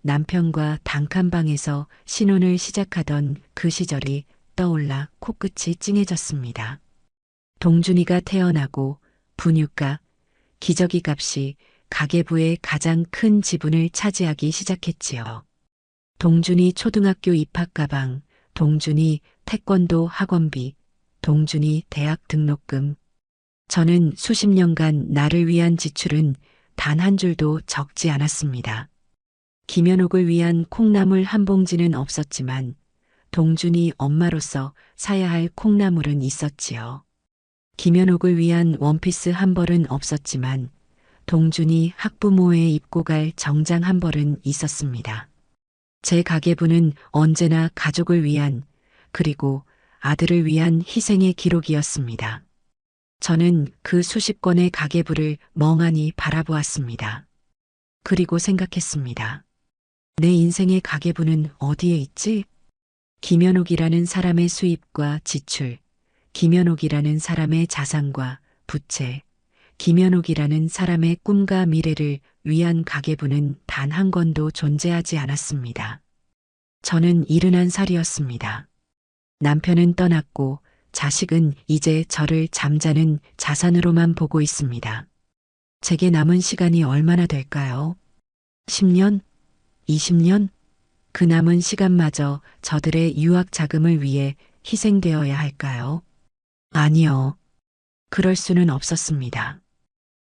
남편과 단칸방에서 신혼을 시작하던 그 시절이 떠올라 코끝이 찡해졌습니다. 동준이가 태어나고 분유가, 기저귀 값이 가계부의 가장 큰 지분을 차지하기 시작했지요. 동준이 초등학교 입학 가방, 동준이 태권도 학원비, 동준이 대학 등록금. 저는 수십 년간 나를 위한 지출은 단 한 줄도 적지 않았습니다. 김연옥을 위한 콩나물 한 봉지는 없었지만 동준이 엄마로서 사야 할 콩나물은 있었지요. 김연옥을 위한 원피스 한 벌은 없었지만 동준이 학부모에 입고 갈 정장 한 벌은 있었습니다. 제 가계부는 언제나 가족을 위한, 그리고 아들을 위한 희생의 기록이었습니다. 저는 그 수십 건의 가계부를 멍하니 바라보았습니다. 그리고 생각했습니다. 내 인생의 가계부는 어디에 있지? 김연옥이라는 사람의 수입과 지출, 김연옥이라는 사람의 자산과 부채, 김연옥이라는 사람의 꿈과 미래를 위한 가계부는 단 한 건도 존재하지 않았습니다. 저는 71살이었습니다. 남편은 떠났고 자식은 이제 저를 잠자는 자산으로만 보고 있습니다. 제게 남은 시간이 얼마나 될까요? 10년? 20년? 그 남은 시간마저 저들의 유학 자금을 위해 희생되어야 할까요? 아니요. 그럴 수는 없었습니다.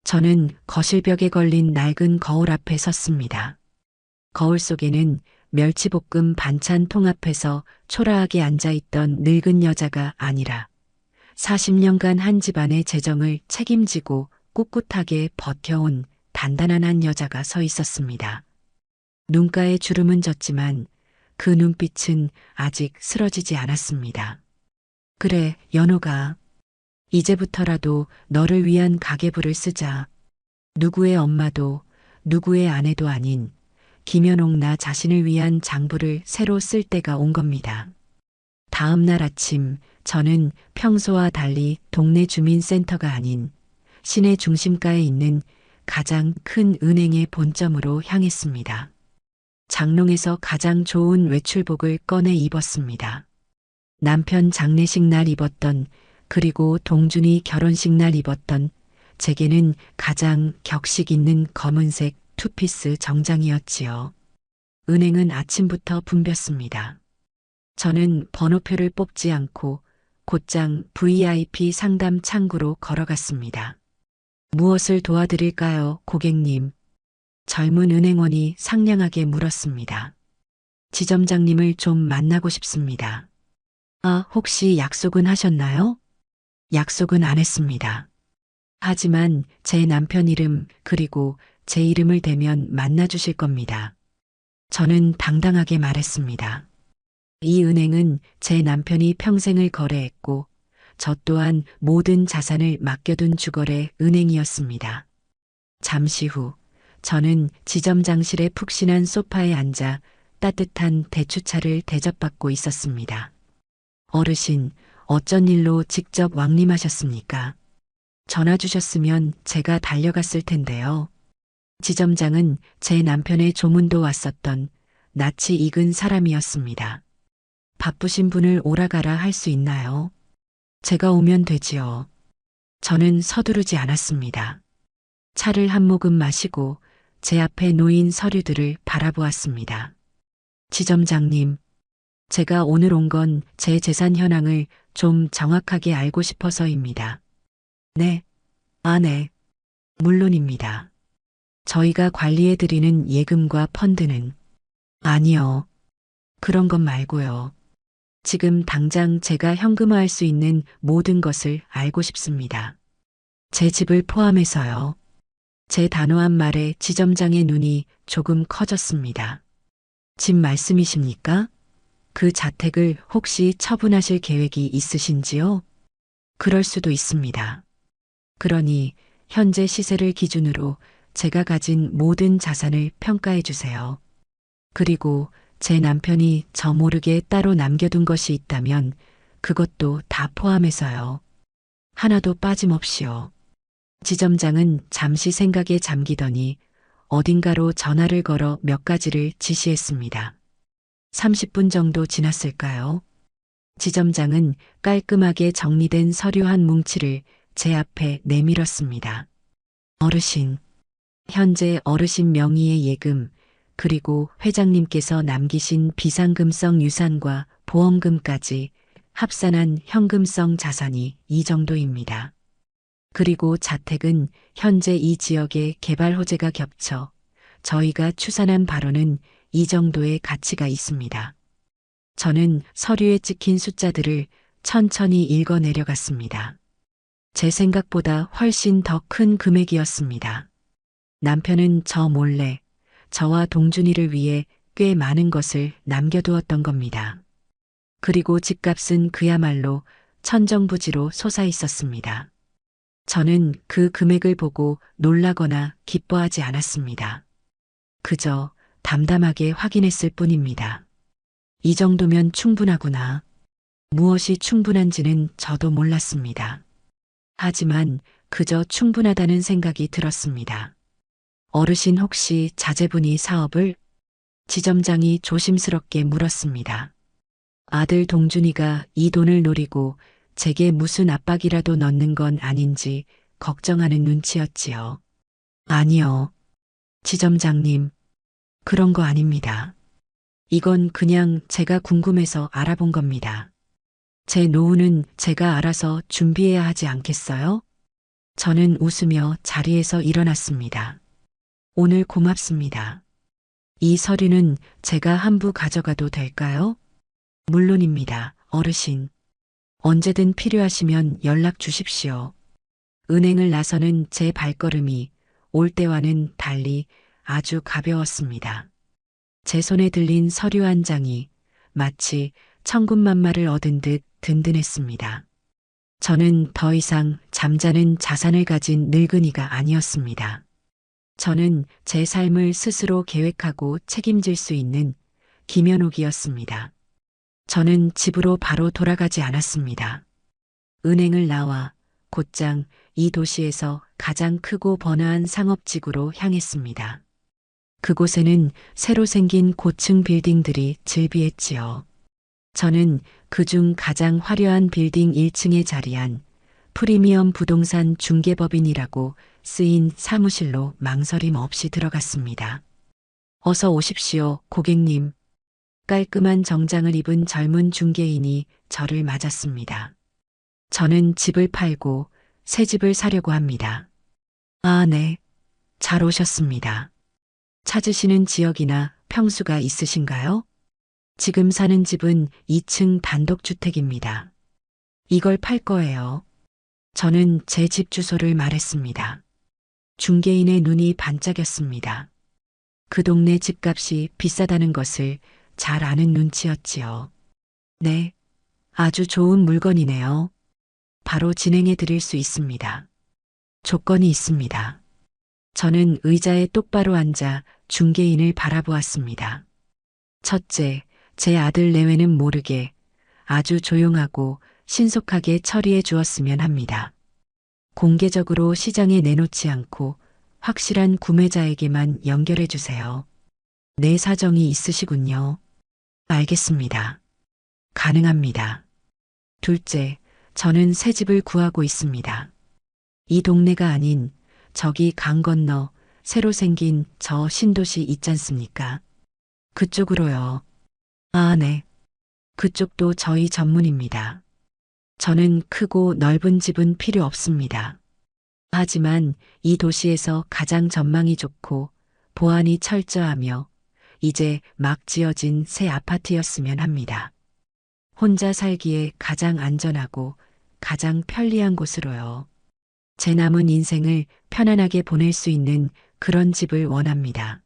저는 거실벽에 걸린 낡은 거울 앞에 섰습니다. 거울 속에는 멸치볶음 반찬 통 앞에서 초라하게 앉아있던 늙은 여자가 아니라 40년간 한 집안의 재정을 책임지고 꿋꿋하게 버텨온 단단한 한 여자가 서 있었습니다. 눈가에 주름은 졌지만 그 눈빛은 아직 쓰러지지 않았습니다. 그래, 연호가. 이제부터라도 너를 위한 가계부를 쓰자. 누구의 엄마도 누구의 아내도 아닌 김연옥 나 자신을 위한 장부를 새로 쓸 때가 온 겁니다. 다음 날 아침 저는 평소와 달리 동네 주민센터가 아닌 시내 중심가에 있는 가장 큰 은행의 본점으로 향했습니다. 장롱에서 가장 좋은 외출복을 꺼내 입었습니다. 남편 장례식 날 입었던, 그리고 동준이 결혼식 날 입었던, 제게는 가장 격식 있는 검은색 투피스 정장이었지요. 은행은 아침부터 붐볐습니다. 저는 번호표를 뽑지 않고 곧장 VIP 상담 창구로 걸어갔습니다. 무엇을 도와드릴까요, 고객님? 젊은 은행원이 상냥하게 물었습니다. 지점장님을 좀 만나고 싶습니다. 아, 혹시 약속은 하셨나요? 약속은 안 했습니다. 하지만 제 남편 이름 그리고 제 이름을 대면 만나주실 겁니다. 저는 당당하게 말했습니다. 이 은행은 제 남편이 평생을 거래했고 저 또한 모든 자산을 맡겨둔 주거래 은행이었습니다. 잠시 후 저는 지점장실의 푹신한 소파에 앉아 따뜻한 대추차를 대접받고 있었습니다. 어르신, 어쩐 일로 직접 왕림하셨습니까? 전화 주셨으면 제가 달려갔을 텐데요. 지점장은 제 남편의 조문도 왔었던 낯이 익은 사람이었습니다. 바쁘신 분을 오라가라 할 수 있나요? 제가 오면 되지요. 저는 서두르지 않았습니다. 차를 한 모금 마시고 제 앞에 놓인 서류들을 바라보았습니다. 지점장님, 제가 오늘 온 건 제 재산 현황을 좀 정확하게 알고 싶어서입니다. 네, 네. 물론입니다. 저희가 관리해드리는 예금과 펀드는 아니요. 그런 것 말고요. 지금 당장 제가 현금화할 수 있는 모든 것을 알고 싶습니다. 제 집을 포함해서요. 제 단호한 말에 지점장의 눈이 조금 커졌습니다. 집 말씀이십니까? 그 자택을 혹시 처분하실 계획이 있으신지요? 그럴 수도 있습니다. 그러니 현재 시세를 기준으로 제가 가진 모든 자산을 평가해 주세요. 그리고 제 남편이 저 모르게 따로 남겨둔 것이 있다면 그것도 다 포함해서요. 하나도 빠짐없이요. 지점장은 잠시 생각에 잠기더니 어딘가로 전화를 걸어 몇 가지를 지시했습니다. 30분 정도 지났을까요? 지점장은 깔끔하게 정리된 서류 한 뭉치를 제 앞에 내밀었습니다. 어르신, 현재 어르신 명의의 예금, 그리고 회장님께서 남기신 비상금성 유산과 보험금까지 합산한 현금성 자산이 이 정도입니다. 그리고 자택은 현재 이 지역의 개발 호재가 겹쳐 저희가 추산한 바로는 이 정도의 가치가 있습니다. 저는 서류에 찍힌 숫자들을 천천히 읽어 내려갔습니다. 제 생각보다 훨씬 더 큰 금액이었습니다. 남편은 저 몰래 저와 동준이를 위해 꽤 많은 것을 남겨두었던 겁니다. 그리고 집값은 그야말로 천정부지로 솟아 있었습니다. 저는 그 금액을 보고 놀라거나 기뻐하지 않았습니다. 그저 담담하게 확인했을 뿐입니다. 이 정도면 충분하구나. 무엇이 충분한지는 저도 몰랐습니다. 하지만 그저 충분하다는 생각이 들었습니다. 어르신 혹시 자제분이 사업을? 지점장이 조심스럽게 물었습니다. 아들 동준이가 이 돈을 노리고 제게 무슨 압박이라도 넣는 건 아닌지 걱정하는 눈치였지요. 아니요. 지점장님, 그런 거 아닙니다. 이건 그냥 제가 궁금해서 알아본 겁니다. 제 노후는 제가 알아서 준비해야 하지 않겠어요? 저는 웃으며 자리에서 일어났습니다. 오늘 고맙습니다. 이 서류는 제가 한부 가져가도 될까요? 물론입니다, 어르신. 언제든 필요하시면 연락 주십시오. 은행을 나서는 제 발걸음이 올 때와는 달리 아주 가벼웠습니다. 제 손에 들린 서류 한 장이 마치 천군만마를 얻은 듯 든든했습니다. 저는 더 이상 잠자는 자산을 가진 늙은이가 아니었습니다. 저는 제 삶을 스스로 계획하고 책임질 수 있는 김현옥이었습니다. 저는 집으로 바로 돌아가지 않았습니다. 은행을 나와 곧장 이 도시에서 가장 크고 번화한 상업지구로 향했습니다. 그곳에는 새로 생긴 고층 빌딩들이 즐비했지요. 저는 그중 가장 화려한 빌딩 1층에 자리한 프리미엄 부동산 중개법인이라고 쓰인 사무실로 망설임 없이 들어갔습니다. 어서 오십시오, 고객님. 깔끔한 정장을 입은 젊은 중개인이 저를 맞았습니다. 저는 집을 팔고 새 집을 사려고 합니다. 아, 네. 잘 오셨습니다. 찾으시는 지역이나 평수가 있으신가요? 지금 사는 집은 2층 단독주택입니다. 이걸 팔 거예요. 저는 제 집 주소를 말했습니다. 중개인의 눈이 반짝였습니다. 그 동네 집값이 비싸다는 것을 잘 아는 눈치였지요. 네, 아주 좋은 물건이네요. 바로 진행해 드릴 수 있습니다. 조건이 있습니다. 저는 의자에 똑바로 앉아 중개인을 바라보았습니다. 첫째, 제 아들 내외는 모르게 아주 조용하고 신속하게 처리해 주었으면 합니다. 공개적으로 시장에 내놓지 않고 확실한 구매자에게만 연결해 주세요. 내 사정이 있으시군요. 알겠습니다. 가능합니다. 둘째, 저는 새 집을 구하고 있습니다. 이 동네가 아닌 저기 강 건너 새로 생긴 저 신도시 있잖습니까? 그쪽으로요. 아, 네. 그쪽도 저희 전문입니다. 저는 크고 넓은 집은 필요 없습니다. 하지만 이 도시에서 가장 전망이 좋고 보안이 철저하며 이제 막 지어진 새 아파트였으면 합니다. 혼자 살기에 가장 안전하고 가장 편리한 곳으로요. 제 남은 인생을 편안하게 보낼 수 있는 그런 집을 원합니다.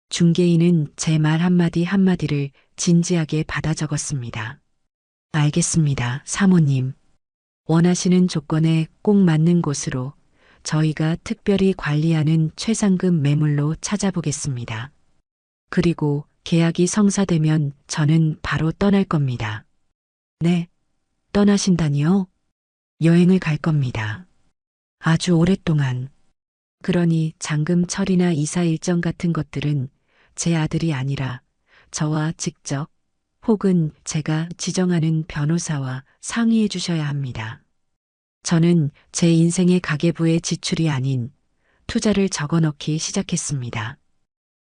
중개인은 제 말 한마디 한마디를 진지하게 받아 적었습니다. 알겠습니다, 사모님. 원하시는 조건에 꼭 맞는 곳으로 저희가 특별히 관리하는 최상급 매물로 찾아보겠습니다. 그리고 계약이 성사되면 저는 바로 떠날 겁니다. 네, 떠나신다니요? 여행을 갈 겁니다. 아주 오랫동안. 그러니 잔금 처리나 이사 일정 같은 것들은 제 아들이 아니라 저와 직접 혹은 제가 지정하는 변호사와 상의해 주셔야 합니다. 저는 제 인생의 가계부의 지출이 아닌 투자를 적어 넣기 시작했습니다.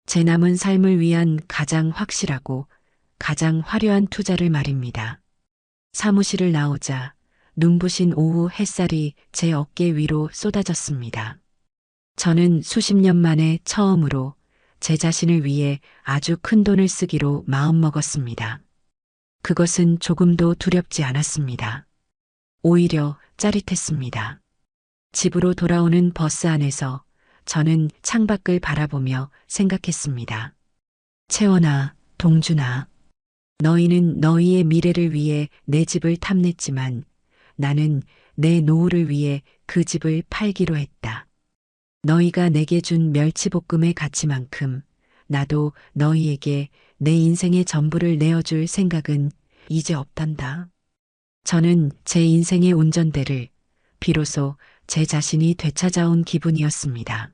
제 남은 삶을 위한 가장 확실하고 가장 화려한 투자를 말입니다. 사무실을 나오자 눈부신 오후 햇살이 제 어깨 위로 쏟아졌습니다. 저는 수십 년 만에 처음으로 제 자신을 위해 아주 큰 돈을 쓰기로 마음먹었습니다. 그것은 조금도 두렵지 않았습니다. 오히려 짜릿했습니다. 집으로 돌아오는 버스 안에서 저는 창밖을 바라보며 생각했습니다. 채원아, 동준아, 너희는 너희의 미래를 위해 내 집을 탐냈지만 나는 내 노후를 위해 그 집을 팔기로 했다. 너희가 내게 준 멸치볶음의 가치만큼 나도 너희에게 내 인생의 전부를 내어줄 생각은 이제 없단다. 저는 제 인생의 운전대를 비로소 제 자신이 되찾아온 기분이었습니다.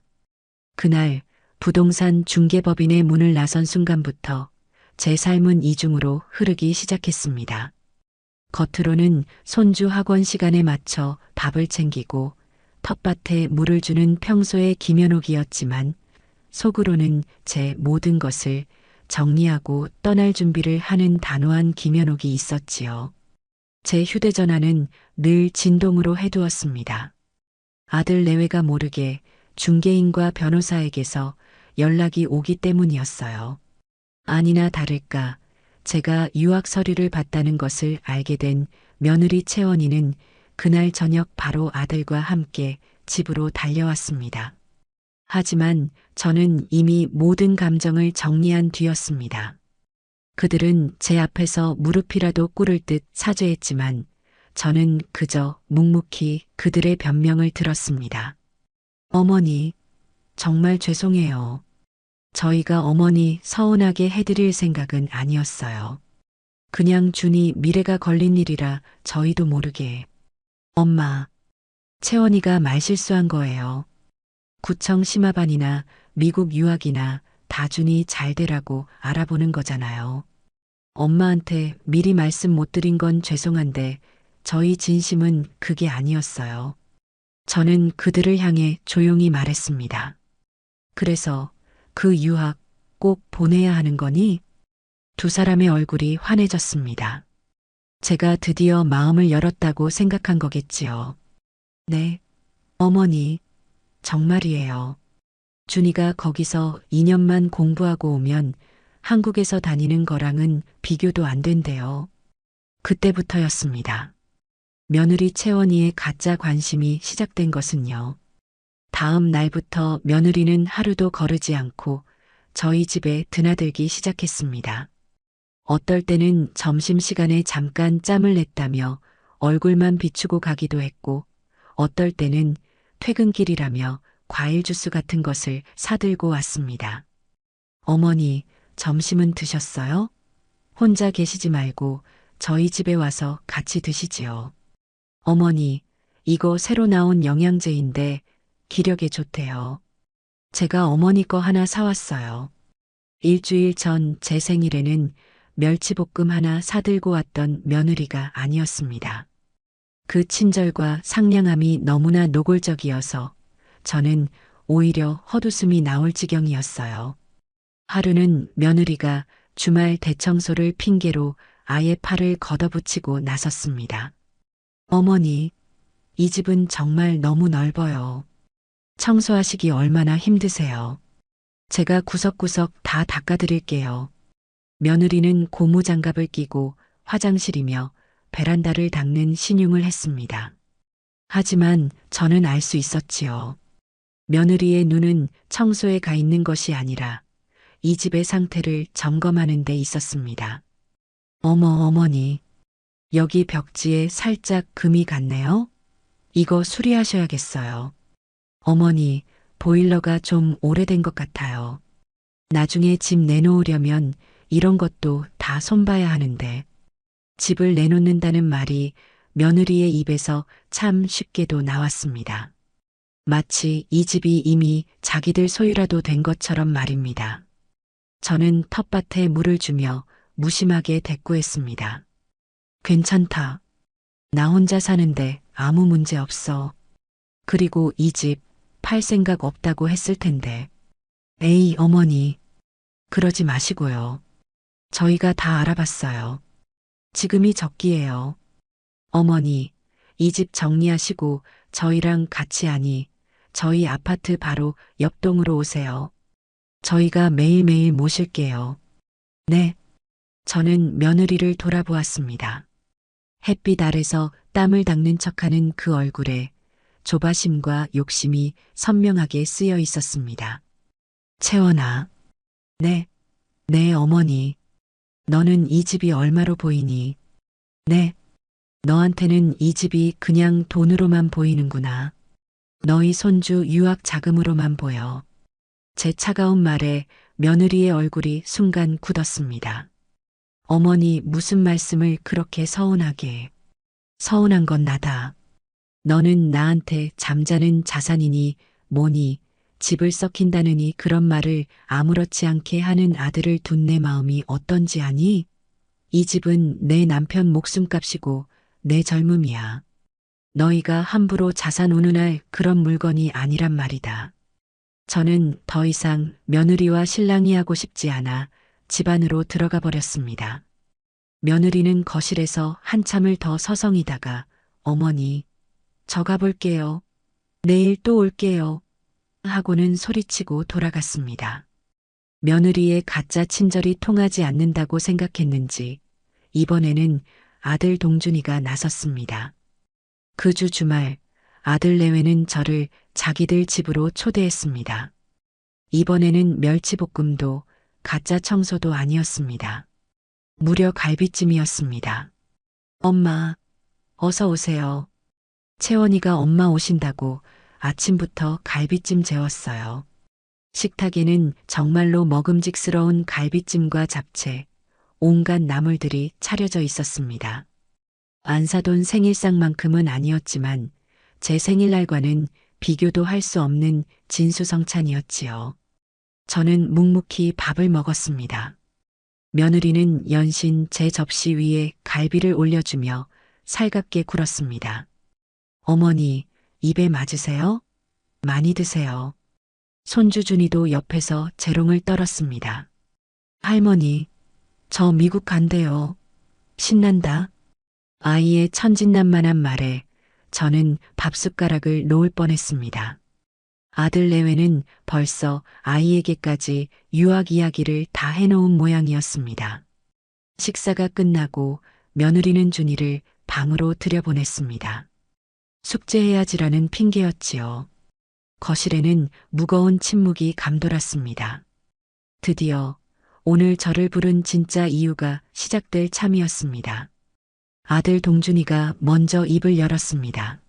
그날 부동산 중개법인의 문을 나선 순간부터 제 삶은 이중으로 흐르기 시작했습니다. 겉으로는 손주 학원 시간에 맞춰 밥을 챙기고 텃밭에 물을 주는 평소의 김현옥이었지만 속으로는 제 모든 것을 정리하고 떠날 준비를 하는 단호한 김현옥이 있었지요. 제 휴대전화는 늘 진동으로 해두었습니다. 아들 내외가 모르게 중개인과 변호사에게서 연락이 오기 때문이었어요. 아니나 다를까 제가 유학 서류를 봤다는 것을 알게 된 며느리 채원이는 그날 저녁 바로 아들과 함께 집으로 달려왔습니다. 하지만 저는 이미 모든 감정을 정리한 뒤였습니다. 그들은 제 앞에서 무릎이라도 꿇을 듯 사죄했지만 저는 그저 묵묵히 그들의 변명을 들었습니다. 어머니, 정말 죄송해요. 저희가 어머니 서운하게 해드릴 생각은 아니었어요. 그냥 준이 미래가 걸린 일이라 저희도 모르게. 엄마, 채원이가 말실수한 거예요. 구청 심화반이나 미국 유학이나 다 준이 잘 되라고 알아보는 거잖아요. 엄마한테 미리 말씀 못 드린 건 죄송한데 저희 진심은 그게 아니었어요. 저는 그들을 향해 조용히 말했습니다. 그래서 그 유학 꼭 보내야 하는 거니? 두 사람의 얼굴이 환해졌습니다. 제가 드디어 마음을 열었다고 생각한 거겠지요. 네, 어머니, 정말이에요. 준이가 거기서 2년만 공부하고 오면 한국에서 다니는 거랑은 비교도 안 된대요. 그때부터였습니다. 며느리 채원이의 가짜 관심이 시작된 것은요. 다음 날부터 며느리는 하루도 거르지 않고 저희 집에 드나들기 시작했습니다. 어떨 때는 점심시간에 잠깐 짬을 냈다며 얼굴만 비추고 가기도 했고, 어떨 때는 퇴근길이라며 과일 주스 같은 것을 사들고 왔습니다. 어머니, 점심은 드셨어요? 혼자 계시지 말고 저희 집에 와서 같이 드시지요. 어머니, 이거 새로 나온 영양제인데 기력에 좋대요. 제가 어머니 거 하나 사왔어요. 일주일 전 제 생일에는 멸치볶음 하나 사들고 왔던 며느리가 아니었습니다. 그 친절과 상냥함이 너무나 노골적이어서 저는 오히려 헛웃음이 나올 지경이었어요. 하루는 며느리가 주말 대청소를 핑계로 아예 팔을 걷어붙이고 나섰습니다. 어머니, 이 집은 정말 너무 넓어요. 청소하시기 얼마나 힘드세요. 제가 구석구석 다 닦아드릴게요. 며느리는 고무장갑을 끼고 화장실이며 베란다를 닦는 신용을 했습니다. 하지만 저는 알 수 있었지요. 며느리의 눈은 청소에 가 있는 것이 아니라 이 집의 상태를 점검하는 데 있었습니다. 어머니, 여기 벽지에 살짝 금이 갔네요? 이거 수리하셔야겠어요. 어머니, 보일러가 좀 오래된 것 같아요. 나중에 집 내놓으려면 이런 것도 다 손봐야 하는데 집을 내놓는다는 말이 며느리의 입에서 참 쉽게도 나왔습니다. 마치 이 집이 이미 자기들 소유라도 된 것처럼 말입니다. 저는 텃밭에 물을 주며 무심하게 대꾸했습니다. 괜찮다. 나 혼자 사는데 아무 문제 없어. 그리고 이 집 팔 생각 없다고 했을 텐데. 에이, 어머니. 그러지 마시고요. 저희가 다 알아봤어요. 지금이 적기예요. 어머니, 이 집 정리하시고 저희랑 같이 하니 저희 아파트 바로 옆동으로 오세요. 저희가 매일매일 모실게요. 네. 저는 며느리를 돌아보았습니다. 햇빛 아래서 땀을 닦는 척하는 그 얼굴에 조바심과 욕심이 선명하게 쓰여 있었습니다. 채원아. 네. 네, 어머니. 너는 이 집이 얼마로 보이니? 네. 너한테는 이 집이 그냥 돈으로만 보이는구나. 너희 손주 유학 자금으로만 보여. 제 차가운 말에 며느리의 얼굴이 순간 굳었습니다. 어머니, 무슨 말씀을 그렇게 서운하게. 서운한 건 나다. 너는 나한테 잠자는 자산이니 뭐니 집을 썩힌다느니 그런 말을 아무렇지 않게 하는 아들을 둔 내 마음이 어떤지 아니? 이 집은 내 남편 목숨값이고 내 젊음이야. 너희가 함부로 자산 운운할 그런 물건이 아니란 말이다. 저는 더 이상 며느리와 신랑이 하고 싶지 않아 집 안으로 들어가 버렸습니다. 며느리는 거실에서 한참을 더 서성이다가 어머니, 저 가볼게요. 내일 또 올게요. 하고는 소리치고 돌아갔습니다. 며느리의 가짜 친절이 통하지 않는다고 생각했는지 이번에는 아들 동준이가 나섰습니다. 그 주 주말 아들 내외는 저를 자기들 집으로 초대했습니다. 이번에는 멸치볶음도 가짜 청소도 아니었습니다. 무려 갈비찜이었습니다. 엄마, 어서 오세요. 채원이가 엄마 오신다고 아침부터 갈비찜 재웠어요. 식탁에는 정말로 먹음직스러운 갈비찜과 잡채, 온갖 나물들이 차려져 있었습니다. 안 사돈 생일상만큼은 아니었지만 제 생일날과는 비교도 할 수 없는 진수성찬이었지요. 저는 묵묵히 밥을 먹었습니다. 며느리는 연신 제 접시 위에 갈비를 올려주며 살갑게 굴었습니다. 어머니, 입에 맞으세요? 많이 드세요. 손주 준이도 옆에서 재롱을 떨었습니다. 할머니, 저 미국 간대요. 신난다. 아이의 천진난만한 말에 저는 밥숟가락을 놓을 뻔했습니다. 아들 내외는 벌써 아이에게까지 유학 이야기를 다 해놓은 모양이었습니다. 식사가 끝나고 며느리는 준이를 방으로 들여보냈습니다. 숙제해야지라는 핑계였지요. 거실에는 무거운 침묵이 감돌았습니다. 드디어 오늘 저를 부른 진짜 이유가 시작될 참이었습니다. 아들 동준이가 먼저 입을 열었습니다.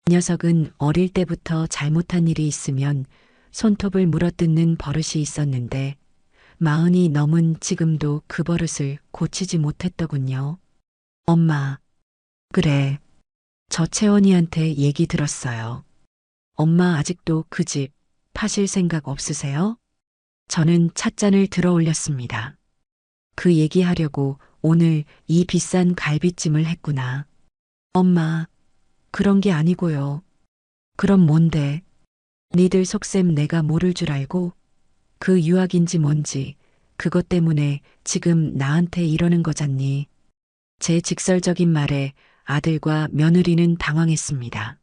녀석은 어릴 때부터 잘못한 일이 있으면 손톱을 물어뜯는 버릇이 있었는데 40이 넘은 지금도 그 버릇을 고치지 못했더군요. 엄마, 그래. 저 채원이한테 얘기 들었어요. 엄마 아직도 그 집 파실 생각 없으세요? 저는 찻잔을 들어 올렸습니다. 그 얘기하려고 오늘 이 비싼 갈비찜을 했구나. 엄마, 그런 게 아니고요. 그럼 뭔데? 니들 속셈 내가 모를 줄 알고? 그 유학인지 뭔지 그것 때문에 지금 나한테 이러는 거잖니. 제 직설적인 말에 아들과 며느리는 당황했습니다.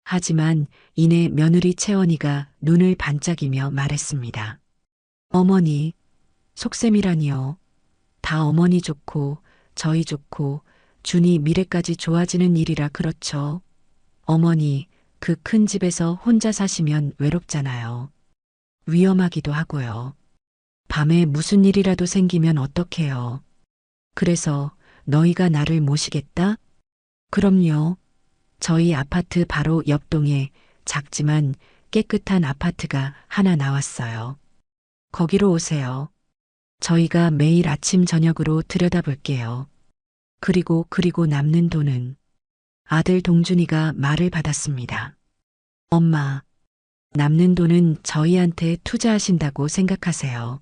하지만 이내 며느리 채원이가 눈을 반짝이며 말했습니다. 어머니, 속셈이라니요. 다 어머니 좋고 저희 좋고 준이 미래까지 좋아지는 일이라 그렇죠. 어머니, 그 큰 집에서 혼자 사시면 외롭잖아요. 위험하기도 하고요. 밤에 무슨 일이라도 생기면 어떡해요. 그래서 너희가 나를 모시겠다? 그럼요. 저희 아파트 바로 옆동에 작지만 깨끗한 아파트가 하나 나왔어요. 거기로 오세요. 저희가 매일 아침 저녁으로 들여다볼게요. 그리고 남는 돈은 아들 동준이가 말을 받았습니다. 엄마, 남는 돈은 저희한테 투자하신다고 생각하세요.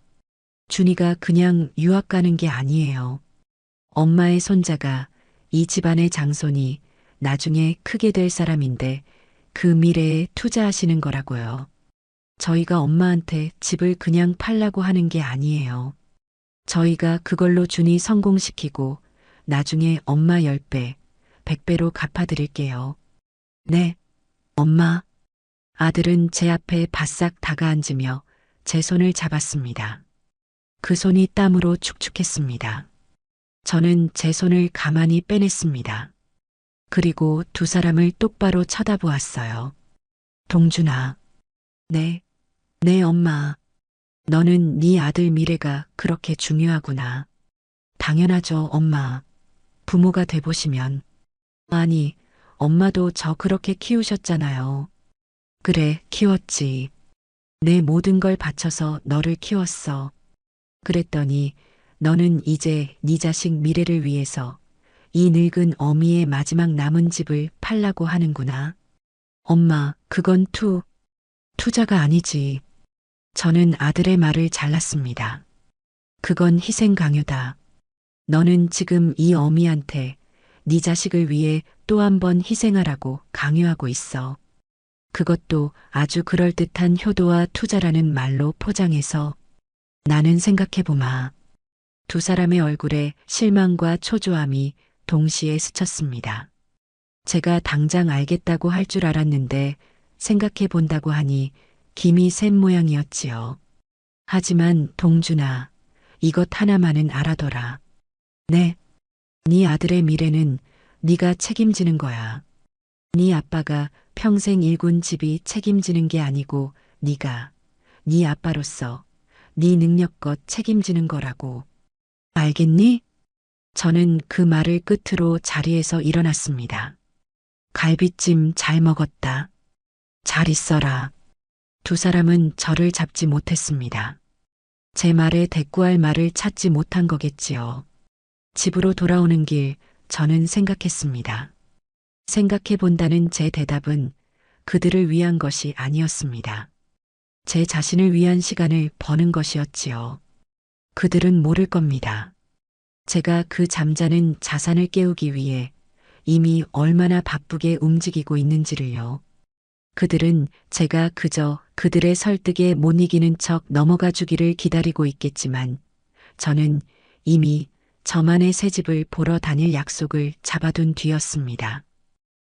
준이가 그냥 유학 가는 게 아니에요. 엄마의 손자가 이 집안의 장손이 나중에 크게 될 사람인데 그 미래에 투자하시는 거라고요. 저희가 엄마한테 집을 그냥 팔라고 하는 게 아니에요. 저희가 그걸로 준이 성공시키고 나중에 엄마 10배, 100배로 갚아드릴게요. 네, 엄마. 아들은 제 앞에 바싹 다가앉으며 제 손을 잡았습니다. 그 손이 땀으로 축축했습니다. 저는 제 손을 가만히 빼냈습니다. 그리고 두 사람을 똑바로 쳐다보았어요. 동준아. 네, 네 엄마. 너는 네 아들 미래가 그렇게 중요하구나. 당연하죠, 엄마. 부모가 돼보시면. 아니, 엄마도 저 그렇게 키우셨잖아요. 그래, 키웠지. 내 모든 걸 바쳐서 너를 키웠어. 그랬더니 너는 이제 네 자식 미래를 위해서 이 늙은 어미의 마지막 남은 집을 팔라고 하는구나. 엄마, 그건 투자가 아니지. 저는 아들의 말을 잘랐습니다. 그건 희생 강요다. 너는 지금 이 어미한테 네 자식을 위해 또 한 번 희생하라고 강요하고 있어. 그것도 아주 그럴듯한 효도와 투자라는 말로 포장해서. 나는 생각해보마. 두 사람의 얼굴에 실망과 초조함이 동시에 스쳤습니다. 제가 당장 알겠다고 할 줄 알았는데 생각해 본다고 하니 김이 샌 모양이었지요. 하지만 동준아, 이것 하나만은 알아둬라. 네, 네 아들의 미래는 네가 책임지는 거야. 네 아빠가 평생 일군 집이 책임지는 게 아니고 네가 네 아빠로서 네 능력껏 책임지는 거라고. 알겠니? 저는 그 말을 끝으로 자리에서 일어났습니다. 갈비찜 잘 먹었다. 잘 있어라. 두 사람은 저를 잡지 못했습니다. 제 말에 대꾸할 말을 찾지 못한 거겠지요. 집으로 돌아오는 길 저는 생각했습니다. 생각해 본다는 제 대답은 그들을 위한 것이 아니었습니다. 제 자신을 위한 시간을 버는 것이었지요. 그들은 모를 겁니다. 제가 그 잠자는 자산을 깨우기 위해 이미 얼마나 바쁘게 움직이고 있는지를요. 그들은 제가 그저 그들의 설득에 못 이기는 척 넘어가 주기를 기다리고 있겠지만 저는 이미 저만의 새 집을 보러 다닐 약속을 잡아둔 뒤였습니다.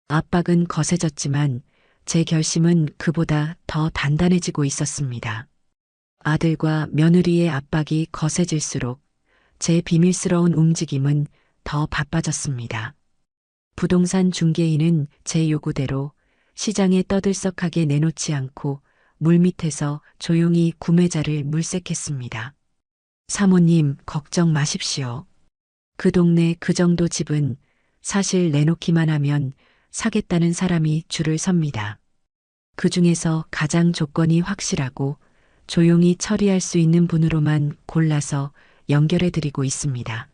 압박은 거세졌지만 제 결심은 그보다 더 단단해지고 있었습니다. 아들과 며느리의 압박이 거세질수록 제 비밀스러운 움직임은 더 바빠졌습니다. 부동산 중개인은 제 요구대로 시장에 떠들썩하게 내놓지 않고 물밑에서 조용히 구매자를 물색했습니다. 사모님, 걱정 마십시오. 그 동네 그 정도 집은 사실 내놓기만 하면 사겠다는 사람이 줄을 섭니다. 그 중에서 가장 조건이 확실하고 조용히 처리할 수 있는 분으로만 골라서 연결해 드리고 있습니다.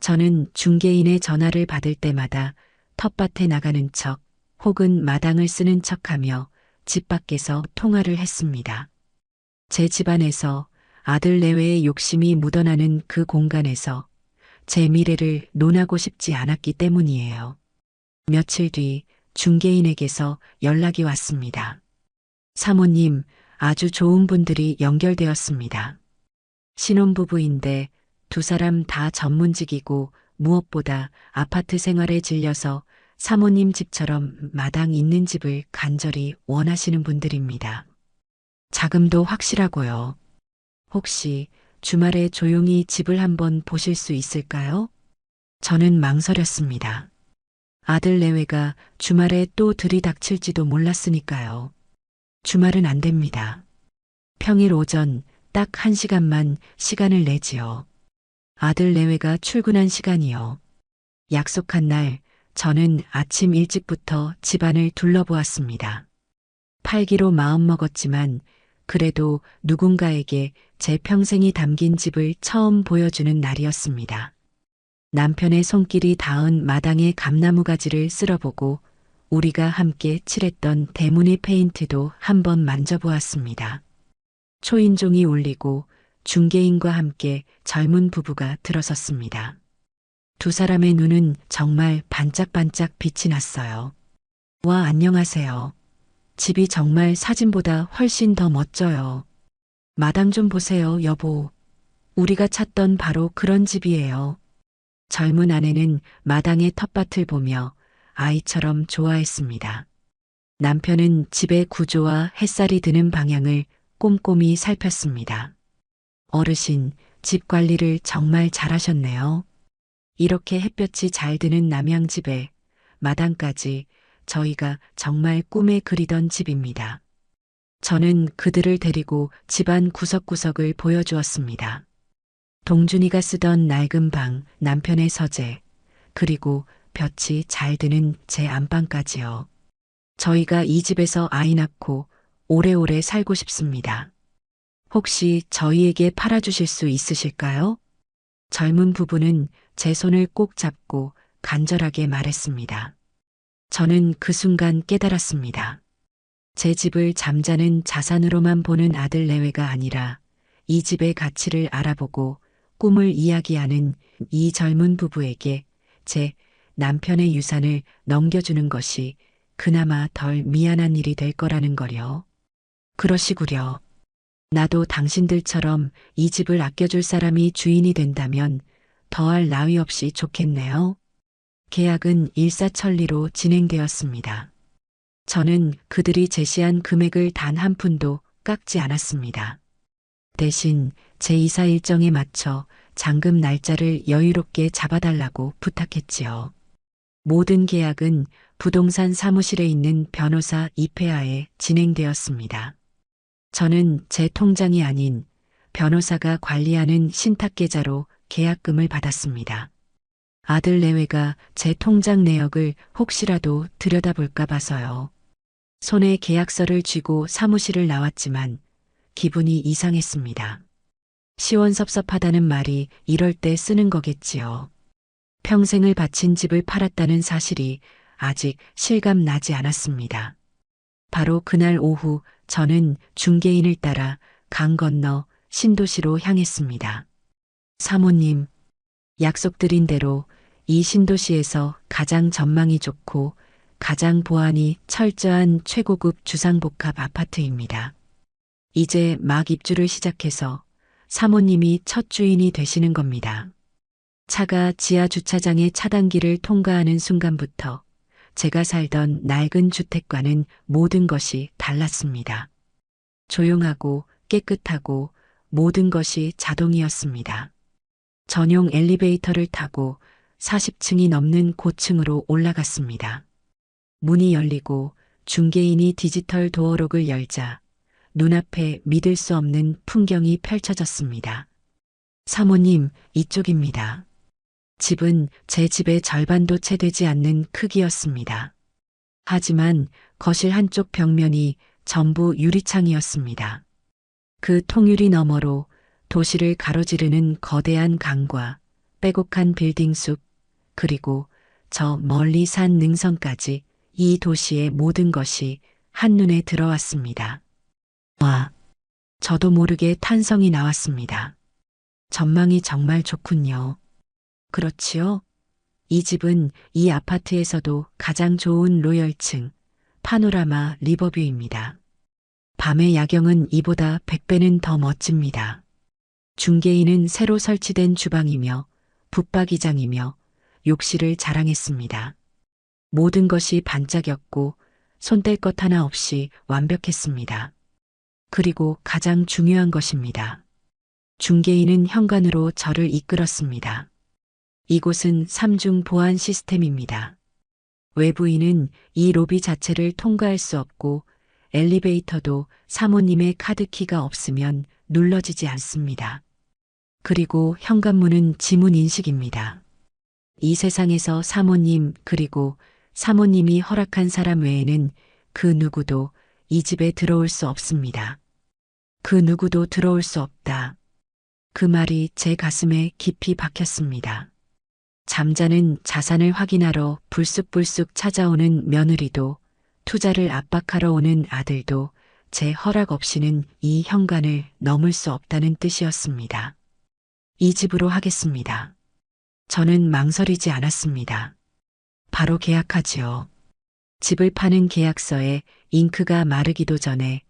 저는 중개인의 전화를 받을 때마다 텃밭에 나가는 척 혹은 마당을 쓰는 척하며 집 밖에서 통화를 했습니다. 제 집안에서 아들 내외의 욕심이 묻어나는 그 공간에서 제 미래를 논하고 싶지 않았기 때문이에요. 며칠 뒤 중개인에게서 연락이 왔습니다. 사모님, 아주 좋은 분들이 연결되었습니다. 신혼부부인데 두 사람 다 전문직이고 무엇보다 아파트 생활에 질려서 사모님 집처럼 마당 있는 집을 간절히 원하시는 분들입니다. 자금도 확실하고요. 혹시 주말에 조용히 집을 한번 보실 수 있을까요? 저는 망설였습니다. 아들 내외가 주말에 또 들이닥칠지도 몰랐으니까요. 주말은 안 됩니다. 평일 오전 딱 1시간만 시간을 내지요. 아들 내외가 출근한 시간이요. 약속한 날 저는 아침 일찍부터 집안을 둘러보았습니다. 팔기로 마음먹었지만 그래도 누군가에게 제 평생이 담긴 집을 처음 보여주는 날이었습니다. 남편의 손길이 닿은 마당의 감나무 가지를 쓸어보고 우리가 함께 칠했던 대문의 페인트도 한번 만져보았습니다. 초인종이 울리고 중개인과 함께 젊은 부부가 들어섰습니다. 두 사람의 눈은 정말 반짝반짝 빛이 났어요. 와, 안녕하세요. 집이 정말 사진보다 훨씬 더 멋져요. 마당 좀 보세요, 여보. 우리가 찾던 바로 그런 집이에요. 젊은 아내는 마당의 텃밭을 보며 아이처럼 좋아했습니다. 남편은 집의 구조와 햇살이 드는 방향을 꼼꼼히 살폈습니다. 어르신, 집 관리를 정말 잘하셨네요. 이렇게 햇볕이 잘 드는 남양집에 마당까지 저희가 정말 꿈에 그리던 집입니다. 저는 그들을 데리고 집안 구석구석을 보여주었습니다. 동준이가 쓰던 낡은 방, 남편의 서재, 그리고 볕이 잘 드는 제 안방까지요. 저희가 이 집에서 아이 낳고 오래오래 살고 싶습니다. 혹시 저희에게 팔아주실 수 있으실까요? 젊은 부부는 제 손을 꼭 잡고 간절하게 말했습니다. 저는 그 순간 깨달았습니다. 제 집을 잠자는 자산으로만 보는 아들 내외가 아니라 이 집의 가치를 알아보고 꿈을 이야기하는 이 젊은 부부에게 제 남편의 유산을 넘겨주는 것이 그나마 덜 미안한 일이 될 거라는 거요. 그러시구려. 나도 당신들처럼 이 집을 아껴줄 사람이 주인이 된다면 더할 나위 없이 좋겠네요. 계약은 일사천리로 진행되었습니다. 저는 그들이 제시한 금액을 단 한 푼도 깎지 않았습니다. 대신 제 이사 일정에 맞춰 잔금 날짜를 여유롭게 잡아달라고 부탁했지요. 모든 계약은 부동산 사무실에 있는 변호사 이폐하에 진행되었습니다. 저는 제 통장이 아닌 변호사가 관리하는 신탁계좌로 계약금을 받았습니다. 아들 내외가 제 통장 내역을 혹시라도 들여다볼까 봐서요. 손에 계약서를 쥐고 사무실을 나왔지만 기분이 이상했습니다. 시원섭섭하다는 말이 이럴 때 쓰는 거겠지요. 평생을 바친 집을 팔았다는 사실이 아직 실감 나지 않았습니다. 바로 그날 오후 저는 중개인을 따라 강 건너 신도시로 향했습니다. 사모님, 약속드린 대로 이 신도시에서 가장 전망이 좋고 가장 보안이 철저한 최고급 주상복합 아파트입니다. 이제 막 입주를 시작해서 사모님이 첫 주인이 되시는 겁니다. 차가 지하 주차장의 차단기를 통과하는 순간부터 제가 살던 낡은 주택과는 모든 것이 달랐습니다. 조용하고 깨끗하고 모든 것이 자동이었습니다. 전용 엘리베이터를 타고 40층이 넘는 고층으로 올라갔습니다. 문이 열리고 중개인이 디지털 도어록을 열자 눈앞에 믿을 수 없는 풍경이 펼쳐졌습니다. 사모님, 이쪽입니다. 집은 제 집의 절반도 채 되지 않는 크기였습니다. 하지만 거실 한쪽 벽면이 전부 유리창이었습니다. 그 통유리 너머로 도시를 가로지르는 거대한 강과 빼곡한 빌딩 숲, 그리고 저 멀리 산 능선까지 이 도시의 모든 것이 한눈에 들어왔습니다. 와, 저도 모르게 탄성이 나왔습니다. 전망이 정말 좋군요. 그렇지요? 이 집은 이 아파트에서도 가장 좋은 로열층, 파노라마 리버뷰입니다. 밤의 야경은 이보다 100배는 더 멋집니다. 중개인은 새로 설치된 주방이며 붙박이장이며 욕실을 자랑했습니다. 모든 것이 반짝였고 손댈 것 하나 없이 완벽했습니다. 그리고 가장 중요한 것입니다. 중개인은 현관으로 저를 이끌었습니다. 이곳은 3중 보안 시스템입니다. 외부인은 이 로비 자체를 통과할 수 없고 엘리베이터도 사모님의 카드키가 없으면 눌러지지 않습니다. 그리고 현관문은 지문 인식입니다. 이 세상에서 사모님 그리고 사모님이 허락한 사람 외에는 그 누구도 이 집에 들어올 수 없습니다. 그 누구도 들어올 수 없다. 그 말이 제 가슴에 깊이 박혔습니다. 잠자는 자산을 확인하러 불쑥불쑥 찾아오는 며느리도 투자를 압박하러 오는 아들도 제 허락 없이는 이 현관을 넘을 수 없다는 뜻이었습니다. 이 집으로 하겠습니다. 저는 망설이지 않았습니다. 바로 계약하지요. 집을 파는 계약서에 잉크가 마르기도 전에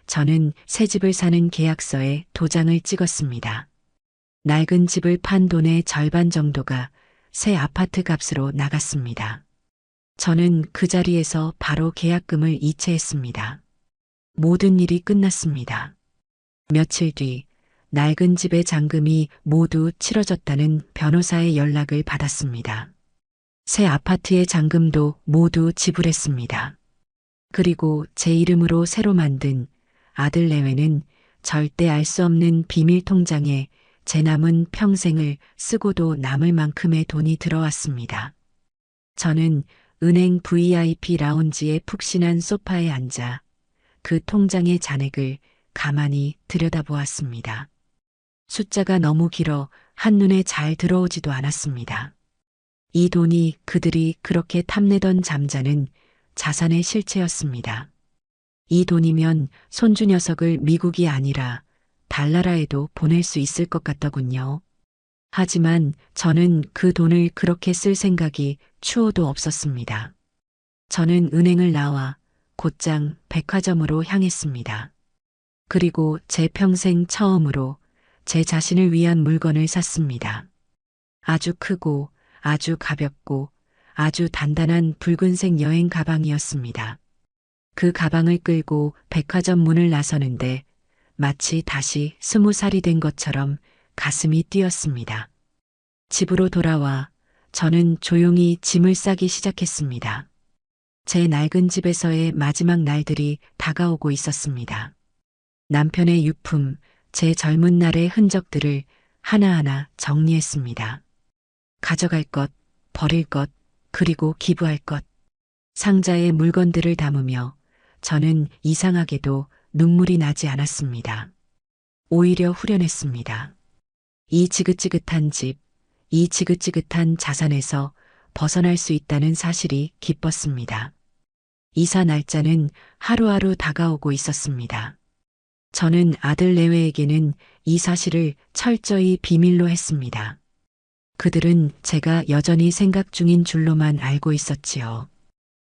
저는 새 집을 사는 계약서에 도장을 찍었습니다. 낡은 집을 판 돈의 절반 정도가 새 아파트 값으로 나갔습니다. 저는 그 자리에서 바로 계약금을 이체했습니다. 모든 일이 끝났습니다. 며칠 뒤 낡은 집의 잔금이 모두 치러졌다는 변호사의 연락을 받았습니다. 새 아파트의 잔금도 모두 지불했습니다. 그리고 제 이름으로 새로 만든 아들 내외는 절대 알 수 없는 비밀 통장에 제 남은 평생을 쓰고도 남을 만큼의 돈이 들어왔습니다. 저는 은행 VIP 라운지의 푹신한 소파에 앉아 그 통장의 잔액을 가만히 들여다보았습니다. 숫자가 너무 길어 한눈에 잘 들어오지도 않았습니다. 이 돈이 그들이 그렇게 탐내던 잠자는 자산의 실체였습니다. 이 돈이면 손주 녀석을 미국이 아니라 달나라에도 보낼 수 있을 것 같더군요. 하지만 저는 그 돈을 그렇게 쓸 생각이 추호도 없었습니다. 저는 은행을 나와 곧장 백화점으로 향했습니다. 그리고 제 평생 처음으로 제 자신을 위한 물건을 샀습니다. 아주 크고 아주 가볍고 아주 단단한 붉은색 여행 가방이었습니다. 그 가방을 끌고 백화점 문을 나서는데 마치 다시 20살이 된 것처럼 가슴이 뛰었습니다. 집으로 돌아와 저는 조용히 짐을 싸기 시작했습니다. 제 낡은 집에서의 마지막 날들이 다가오고 있었습니다. 남편의 유품, 제 젊은 날의 흔적들을 하나하나 정리했습니다. 가져갈 것, 버릴 것, 그리고 기부할 것. 상자에 물건들을 담으며 저는 이상하게도 눈물이 나지 않았습니다. 오히려 후련했습니다. 이 지긋지긋한 집, 이 지긋지긋한 자산에서 벗어날 수 있다는 사실이 기뻤습니다. 이사 날짜는 하루하루 다가오고 있었습니다. 저는 아들 내외에게는 이 사실을 철저히 비밀로 했습니다. 그들은 제가 여전히 생각 중인 줄로만 알고 있었지요.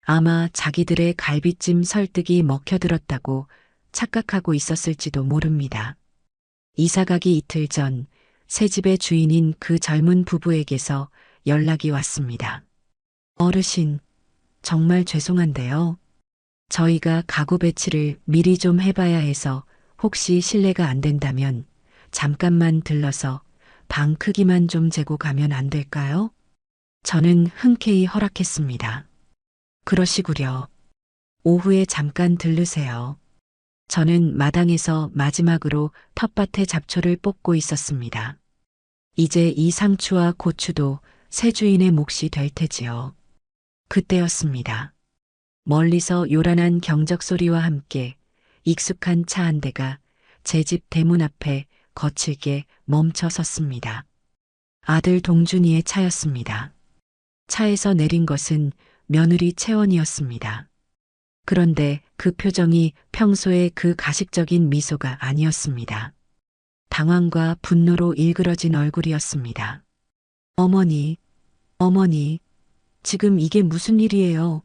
아마 자기들의 갈비찜 설득이 먹혀들었다고 착각하고 있었을지도 모릅니다. 이사가기 이틀 전 새 집의 주인인 그 젊은 부부에게서 연락이 왔습니다. 어르신, 정말 죄송한데요. 저희가 가구 배치를 미리 좀 해봐야 해서 혹시 실례가 안 된다면 잠깐만 들러서 방 크기만 좀 재고 가면 안 될까요? 저는 흔쾌히 허락했습니다. 그러시구려. 오후에 잠깐 들르세요. 저는 마당에서 마지막으로 텃밭에 잡초를 뽑고 있었습니다. 이제 이 상추와 고추도 새 주인의 몫이 될 테지요. 그때였습니다. 멀리서 요란한 경적 소리와 함께 익숙한 차 한 대가 제 집 대문 앞에 거칠게 멈춰 섰습니다. 아들 동준이의 차였습니다. 차에서 내린 것은 며느리 채원이었습니다. 그런데 그 표정이 평소의 그 가식적인 미소가 아니었습니다. 당황과 분노로 일그러진 얼굴이었습니다. 어머니, 어머니, 지금 이게 무슨 일이에요?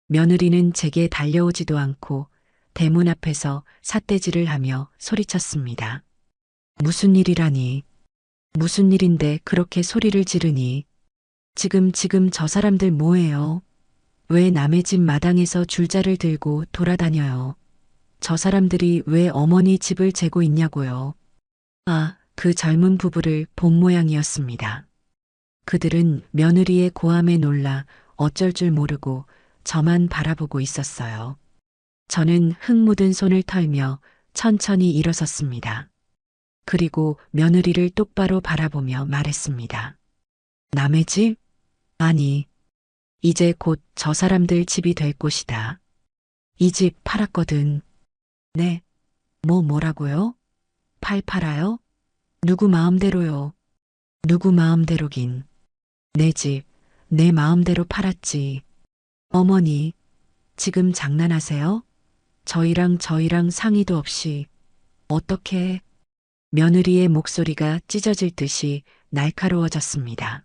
며느리는 제게 달려오지도 않고 대문 앞에서 삿대질을 하며 소리쳤습니다. 무슨 일이라니? 무슨 일인데 그렇게 소리를 지르니? 지금 저 사람들 뭐예요? 왜 남의 집 마당에서 줄자를 들고 돌아다녀요? 저 사람들이 왜 어머니 집을 재고 있냐고요? 아, 그 젊은 부부를 본 모양이었습니다. 그들은 며느리의 고함에 놀라 어쩔 줄 모르고 저만 바라보고 있었어요. 저는 흙 묻은 손을 털며 천천히 일어섰습니다. 그리고 며느리를 똑바로 바라보며 말했습니다. 남의 집? 아니, 이제 곧 저 사람들 집이 될 곳이다. 이 집 팔았거든. 네. 뭐라고요? 팔아요? 누구 마음대로요. 누구 마음대로긴. 내 집, 내 마음대로 팔았지. 어머니, 지금 장난하세요? 저희랑 상의도 없이. 어떻게? 며느리의 목소리가 찢어질 듯이 날카로워졌습니다.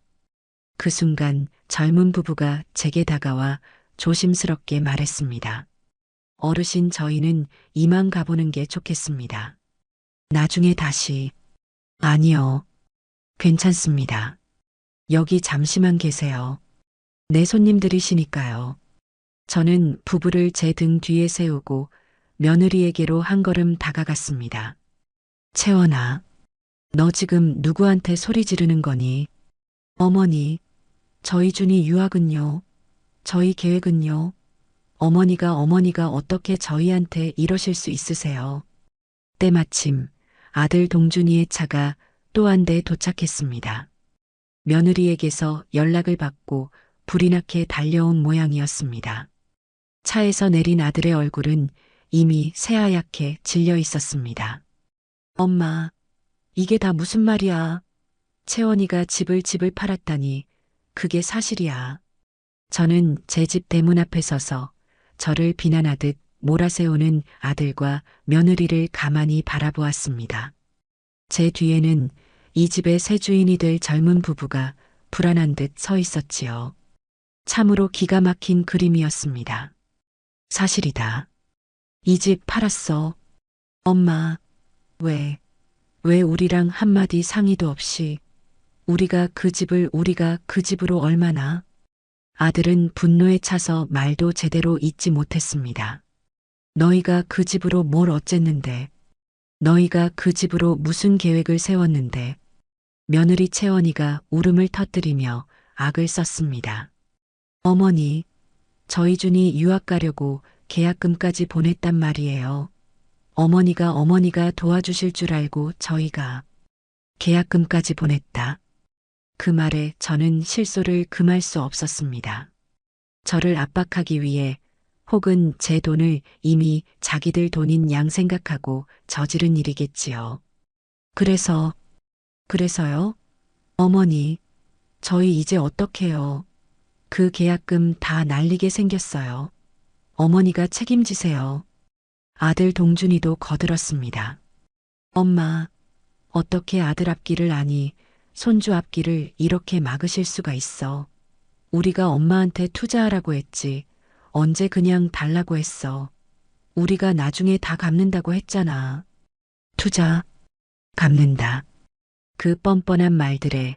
그 순간 젊은 부부가 제게 다가와 조심스럽게 말했습니다. 어르신, 저희는 이만 가보는 게 좋겠습니다. 나중에 다시. 아니요. 괜찮습니다. 여기 잠시만 계세요. 내 손님들이시니까요. 저는 부부를 제 등 뒤에 세우고 며느리에게로 한 걸음 다가갔습니다. 채원아, 너 지금 누구한테 소리 지르는 거니? 어머니, 저희 준이 유학은요? 저희 계획은요? 어머니가 어떻게 저희한테 이러실 수 있으세요? 때마침 아들 동준이의 차가 또 한 대 도착했습니다. 며느리에게서 연락을 받고 불이 나게 달려온 모양이었습니다. 차에서 내린 아들의 얼굴은 이미 새하얗게 질려 있었습니다. 엄마, 이게 다 무슨 말이야? 채원이가 집을 팔았다니 그게 사실이야. 저는 제 집 대문 앞에 서서 저를 비난하듯 몰아세우는 아들과 며느리를 가만히 바라보았습니다. 제 뒤에는 이 집의 새 주인이 될 젊은 부부가 불안한 듯 서 있었지요. 참으로 기가 막힌 그림이었습니다. 사실이다. 이 집 팔았어. 엄마, 왜 우리랑 한마디 상의도 없이 우리가 그 집으로 얼마나? 아들은 분노에 차서 말도 제대로 잇지 못했습니다. 너희가 그 집으로 뭘 어쨌는데? 너희가 그 집으로 무슨 계획을 세웠는데? 며느리 채원이가 울음을 터뜨리며 악을 썼습니다. 어머니, 저희 준이 유학 가려고 계약금까지 보냈단 말이에요. 어머니가 도와주실 줄 알고 저희가 계약금까지 보냈다. 그 말에 저는 실소를 금할 수 없었습니다. 저를 압박하기 위해 혹은 제 돈을 이미 자기들 돈인 양 생각하고 저지른 일이겠지요. 그래서요? 어머니, 저희 이제 어떡해요? 그 계약금 다 날리게 생겼어요. 어머니가 책임지세요. 아들 동준이도 거들었습니다. 엄마, 어떻게 아들 앞길을 아니 손주 앞길을 이렇게 막으실 수가 있어. 우리가 엄마한테 투자하라고 했지. 언제 그냥 달라고 했어. 우리가 나중에 다 갚는다고 했잖아. 투자, 갚는다. 그 뻔뻔한 말들에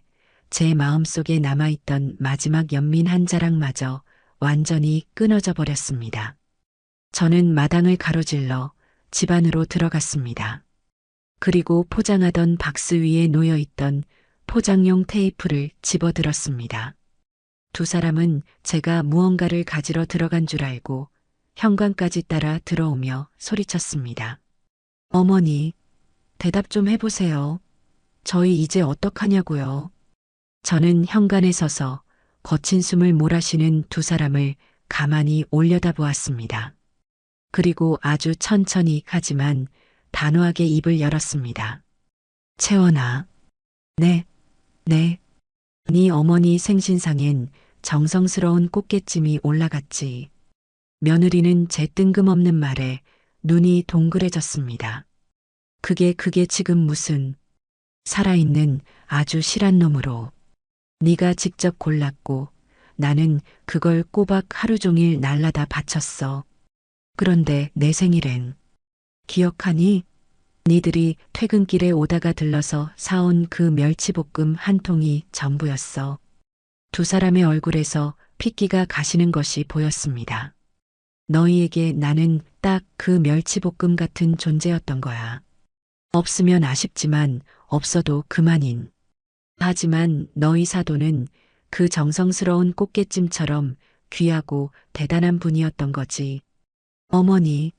제 마음속에 남아있던 마지막 연민 한 자락마저 완전히 끊어져 버렸습니다. 저는 마당을 가로질러 집 안으로 들어갔습니다. 그리고 포장하던 박스 위에 놓여있던 포장용 테이프를 집어들었습니다. 두 사람은 제가 무언가를 가지러 들어간 줄 알고 현관까지 따라 들어오며 소리쳤습니다. 어머니, 대답 좀 해보세요. 저희 이제 어떡하냐고요. 저는 현관에 서서 거친 숨을 몰아쉬는 두 사람을 가만히 올려다보았습니다. 그리고 아주 천천히 하지만 단호하게 입을 열었습니다. 채원아, 네. 네 어머니 생신상엔 정성스러운 꽃게찜이 올라갔지. 며느리는 제 뜬금없는 말에 눈이 동그래졌습니다. 그게 지금 무슨 살아있는 아주 실한 놈으로 네가 직접 골랐고 나는 그걸 꼬박 하루 종일 날라다 바쳤어. 그런데 내 생일엔 기억하니? 니들이 퇴근길에 오다가 들러서 사온 그 멸치볶음 한 통이 전부였어. 두 사람의 얼굴에서 핏기가 가시는 것이 보였습니다. 너희에게 나는 딱 그 멸치볶음 같은 존재였던 거야. 없으면 아쉽지만 없어도 그만인. 하지만 너희 사돈은 그 정성스러운 꽃게찜처럼 귀하고 대단한 분이었던 거지. 어머니,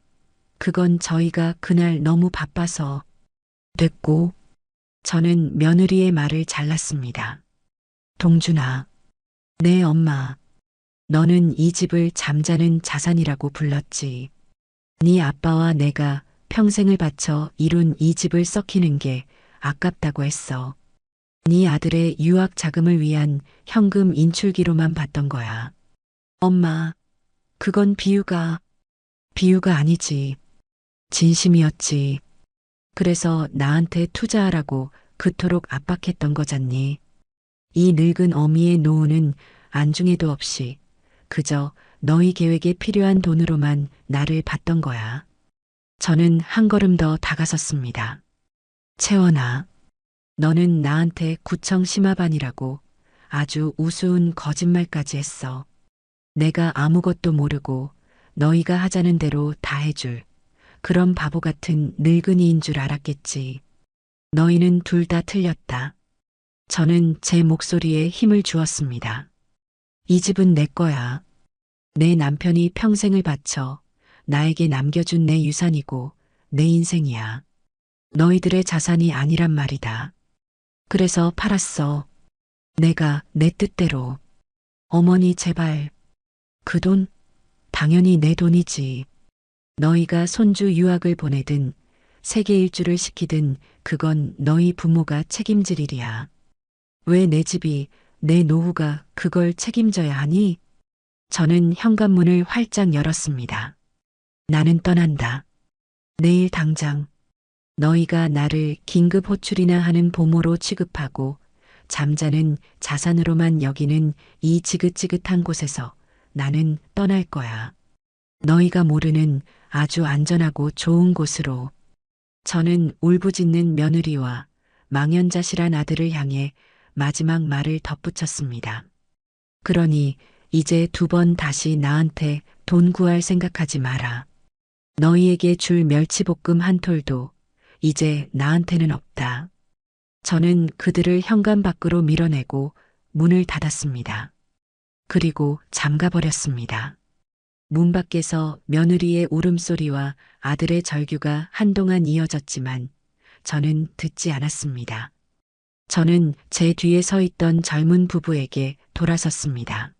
그건 저희가 그날 너무 바빠서 됐고, 저는 며느리의 말을 잘랐습니다. 동준아, 네 엄마, 너는 이 집을 잠자는 자산이라고 불렀지. 네 아빠와 내가 평생을 바쳐 이룬 이 집을 썩히는 게 아깝다고 했어. 네 아들의 유학 자금을 위한 현금 인출기로만 봤던 거야. 엄마, 그건 비유가 아니지. 진심이었지. 그래서 나한테 투자하라고 그토록 압박했던 거잖니. 이 늙은 어미의 노후는 안중에도 없이 그저 너희 계획에 필요한 돈으로만 나를 봤던 거야. 저는 한 걸음 더 다가섰습니다. 채원아, 너는 나한테 구청 심화반이라고 아주 우스운 거짓말까지 했어. 내가 아무것도 모르고 너희가 하자는 대로 다 해줄 그런 바보 같은 늙은이인 줄 알았겠지. 너희는 둘 다 틀렸다. 저는 제 목소리에 힘을 주었습니다. 이 집은 내 거야. 내 남편이 평생을 바쳐 나에게 남겨준 내 유산이고 내 인생이야. 너희들의 자산이 아니란 말이다. 그래서 팔았어. 내가 내 뜻대로. 어머니 제발. 그 돈? 당연히 내 돈이지. 너희가 손주 유학을 보내든 세계 일주를 시키든 그건 너희 부모가 책임질 일이야. 왜 내 집이, 내 노후가 그걸 책임져야 하니? 저는 현관문을 활짝 열었습니다. 나는 떠난다. 내일 당장. 너희가 나를 긴급 호출이나 하는 보모로 취급하고 잠자는 자산으로만 여기는 이 지긋지긋한 곳에서 나는 떠날 거야. 너희가 모르는 아주 안전하고 좋은 곳으로. 저는 울부짖는 며느리와 망연자실한 아들을 향해 마지막 말을 덧붙였습니다. 그러니 이제 두 번 다시 나한테 돈 구할 생각하지 마라. 너희에게 줄 멸치볶음 한 톨도 이제 나한테는 없다. 저는 그들을 현관 밖으로 밀어내고 문을 닫았습니다. 그리고 잠가버렸습니다. 문 밖에서 며느리의 울음소리와 아들의 절규가 한동안 이어졌지만 저는 듣지 않았습니다. 저는 제 뒤에 서 있던 젊은 부부에게 돌아섰습니다.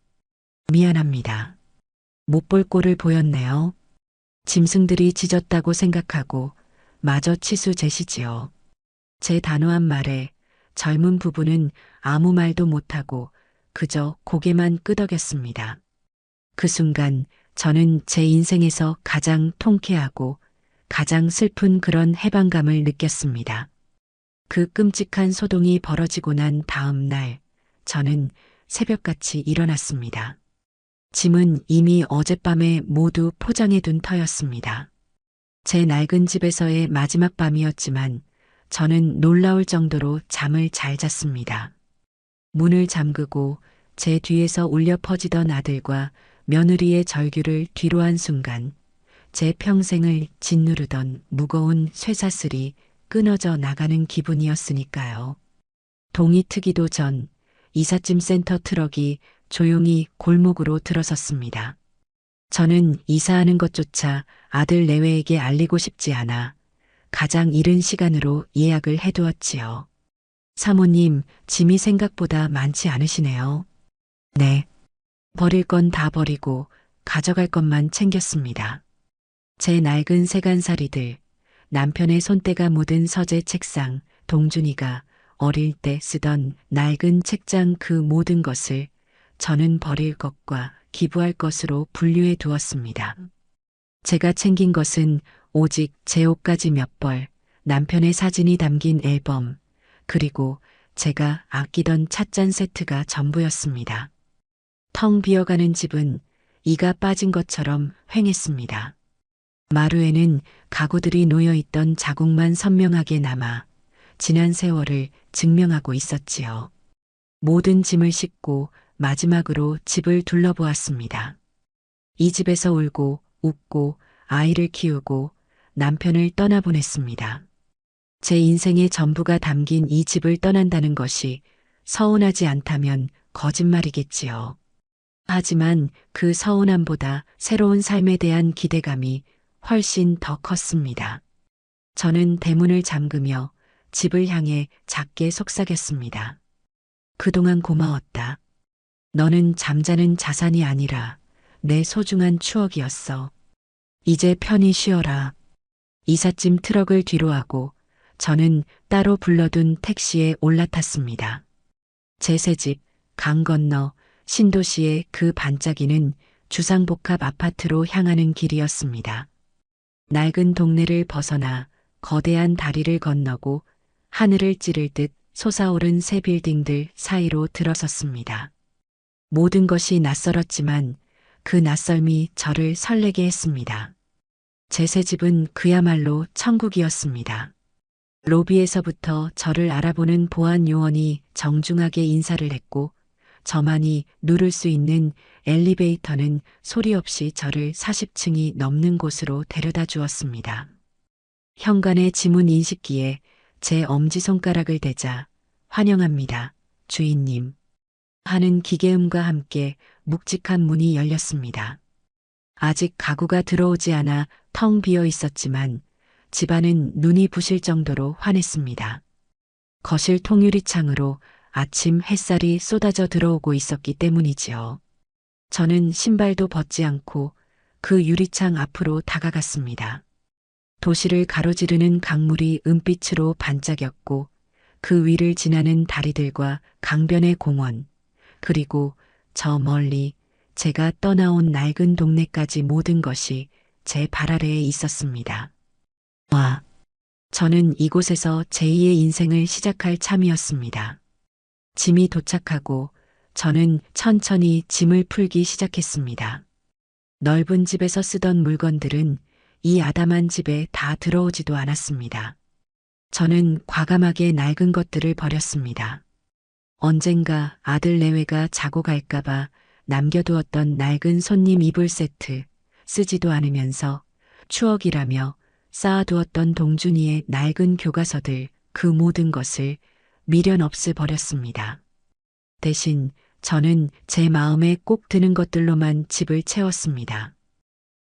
미안합니다. 못 볼 꼴을 보였네요. 짐승들이 짖었다고 생각하고 마저 치수 제시지요. 제 단호한 말에 젊은 부부는 아무 말도 못하고 그저 고개만 끄덕였습니다. 그 순간 저는 제 인생에서 가장 통쾌하고 가장 슬픈 그런 해방감을 느꼈습니다. 그 끔찍한 소동이 벌어지고 난 다음 날 저는 새벽같이 일어났습니다. 짐은 이미 어젯밤에 모두 포장해둔 터였습니다. 제 낡은 집에서의 마지막 밤이었지만 저는 놀라울 정도로 잠을 잘 잤습니다. 문을 잠그고 제 뒤에서 울려 퍼지던 아들과 며느리의 절규를 뒤로한 순간 제 평생을 짓누르던 무거운 쇠사슬이 끊어져 나가는 기분이었으니까요. 동이 트기도 전 이삿짐 센터 트럭이 조용히 골목으로 들어섰습니다. 저는 이사하는 것조차 아들 내외에게 알리고 싶지 않아 가장 이른 시간으로 예약을 해두었지요. 사모님, 짐이 생각보다 많지 않으시네요. 네. 버릴 건 다 버리고 가져갈 것만 챙겼습니다. 제 낡은 세간살이들, 남편의 손때가 묻은 서재 책상, 동준이가 어릴 때 쓰던 낡은 책장 그 모든 것을 저는 버릴 것과 기부할 것으로 분류해 두었습니다. 제가 챙긴 것은 오직 제 옷가지 몇 벌, 남편의 사진이 담긴 앨범, 그리고 제가 아끼던 찻잔 세트가 전부였습니다. 텅 비어가는 집은 이가 빠진 것처럼 휑했습니다. 마루에는 가구들이 놓여있던 자국만 선명하게 남아 지난 세월을 증명하고 있었지요. 모든 짐을 싣고 마지막으로 집을 둘러보았습니다. 이 집에서 울고 웃고 아이를 키우고 남편을 떠나보냈습니다. 제 인생의 전부가 담긴 이 집을 떠난다는 것이 서운하지 않다면 거짓말이겠지요. 하지만 그 서운함보다 새로운 삶에 대한 기대감이 훨씬 더 컸습니다. 저는 대문을 잠그며 집을 향해 작게 속삭였습니다. 그동안 고마웠다. 너는 잠자는 자산이 아니라 내 소중한 추억이었어. 이제 편히 쉬어라. 이삿짐 트럭을 뒤로하고 저는 따로 불러둔 택시에 올라탔습니다. 제 새집, 강 건너 신도시의 그 반짝이는 주상복합 아파트로 향하는 길이었습니다. 낡은 동네를 벗어나 거대한 다리를 건너고 하늘을 찌를 듯 솟아오른 새 빌딩들 사이로 들어섰습니다. 모든 것이 낯설었지만 그 낯설미 저를 설레게 했습니다. 제 새 집은 그야말로 천국이었습니다. 로비에서부터 저를 알아보는 보안 요원이 정중하게 인사를 했고 저만이 누를 수 있는 엘리베이터는 소리 없이 저를 40층이 넘는 곳으로 데려다 주었습니다. 현관의 지문 인식기에 제 엄지손가락을 대자 환영합니다, 주인님. 하는 기계음과 함께 묵직한 문이 열렸습니다. 아직 가구가 들어오지 않아 텅 비어 있었지만 집안은 눈이 부실 정도로 환했습니다. 거실 통유리창으로 아침 햇살이 쏟아져 들어오고 있었기 때문이지요. 저는 신발도 벗지 않고 그 유리창 앞으로 다가갔습니다. 도시를 가로지르는 강물이 은빛으로 반짝였고 그 위를 지나는 다리들과 강변의 공원, 그리고 저 멀리 제가 떠나온 낡은 동네까지 모든 것이 제 발 아래에 있었습니다. 와, 저는 이곳에서 제2의 인생을 시작할 참이었습니다. 짐이 도착하고 저는 천천히 짐을 풀기 시작했습니다. 넓은 집에서 쓰던 물건들은 이 아담한 집에 다 들어오지도 않았습니다. 저는 과감하게 낡은 것들을 버렸습니다. 언젠가 아들 내외가 자고 갈까봐 남겨두었던 낡은 손님 이불 세트, 쓰지도 않으면서 추억이라며 쌓아두었던 동준이의 낡은 교과서들, 그 모든 것을 미련 없이 버렸습니다. 대신 저는 제 마음에 꼭 드는 것들로만 집을 채웠습니다.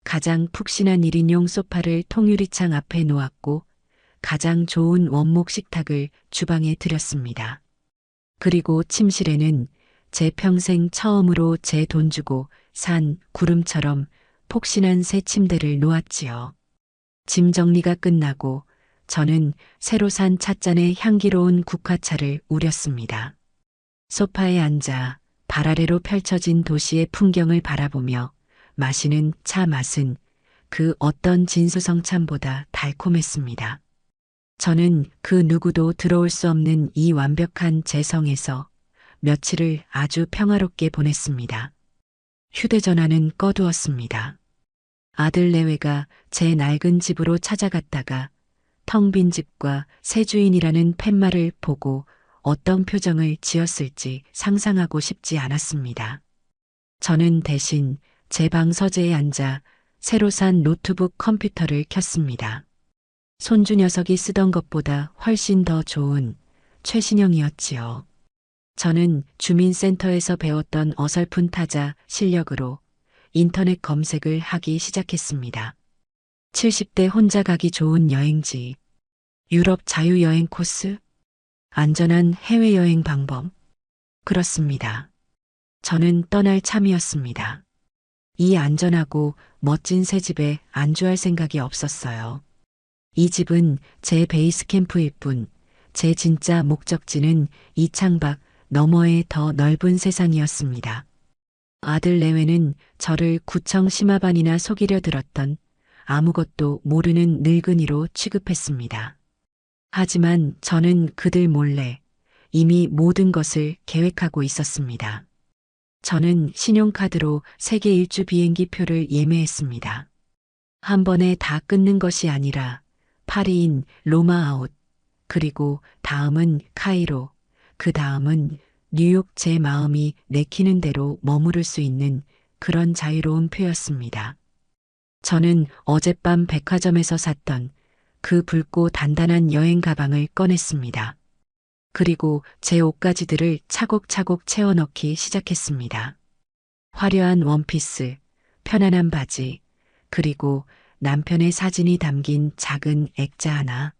가장 푹신한 1인용 소파를 통유리창 앞에 놓았고 가장 좋은 원목 식탁을 주방에 들였습니다. 그리고 침실에는 제 평생 처음으로 제 돈 주고 산 구름처럼 폭신한 새 침대를 놓았지요. 짐 정리가 끝나고 저는 새로 산 찻잔에 향기로운 국화차를 우렸습니다. 소파에 앉아 발 아래로 펼쳐진 도시의 풍경을 바라보며 마시는 차 맛은 그 어떤 진수성찬보다 달콤했습니다. 저는 그 누구도 들어올 수 없는 이 완벽한 제 성에서 며칠을 아주 평화롭게 보냈습니다. 휴대전화는 꺼두었습니다. 아들 내외가 제 낡은 집으로 찾아갔다가 텅 빈 집과 새 주인이라는 팻말을 보고 어떤 표정을 지었을지 상상하고 싶지 않았습니다. 저는 대신 제 방 서재에 앉아 새로 산 노트북 컴퓨터를 켰습니다. 손주 녀석이 쓰던 것보다 훨씬 더 좋은 최신형이었지요. 저는 주민센터에서 배웠던 어설픈 타자 실력으로 인터넷 검색을 하기 시작했습니다. 70대 혼자 가기 좋은 여행지, 유럽 자유여행 코스, 안전한 해외여행 방법. 그렇습니다. 저는 떠날 참이었습니다. 이 안전하고 멋진 새 집에 안주할 생각이 없었어요. 이 집은 제 베이스 캠프일 뿐, 제 진짜 목적지는 이 창밖 너머의 더 넓은 세상이었습니다. 아들 내외는 저를 구청 심화반이나 속이려 들었던 아무것도 모르는 늙은이로 취급했습니다. 하지만 저는 그들 몰래 이미 모든 것을 계획하고 있었습니다. 저는 신용카드로 세계 일주 비행기 표를 예매했습니다. 한 번에 다 끊는 것이 아니라 파리인 로마 아웃, 그리고 다음은 카이로, 그 다음은 뉴욕. 제 마음이 내키는 대로 머무를 수 있는 그런 자유로운 표였습니다. 저는 어젯밤 백화점에서 샀던 그 붉고 단단한 여행 가방을 꺼냈습니다. 그리고 제 옷가지들을 차곡차곡 채워 넣기 시작했습니다. 화려한 원피스, 편안한 바지, 그리고 남편의 사진이 담긴 작은 액자 하나.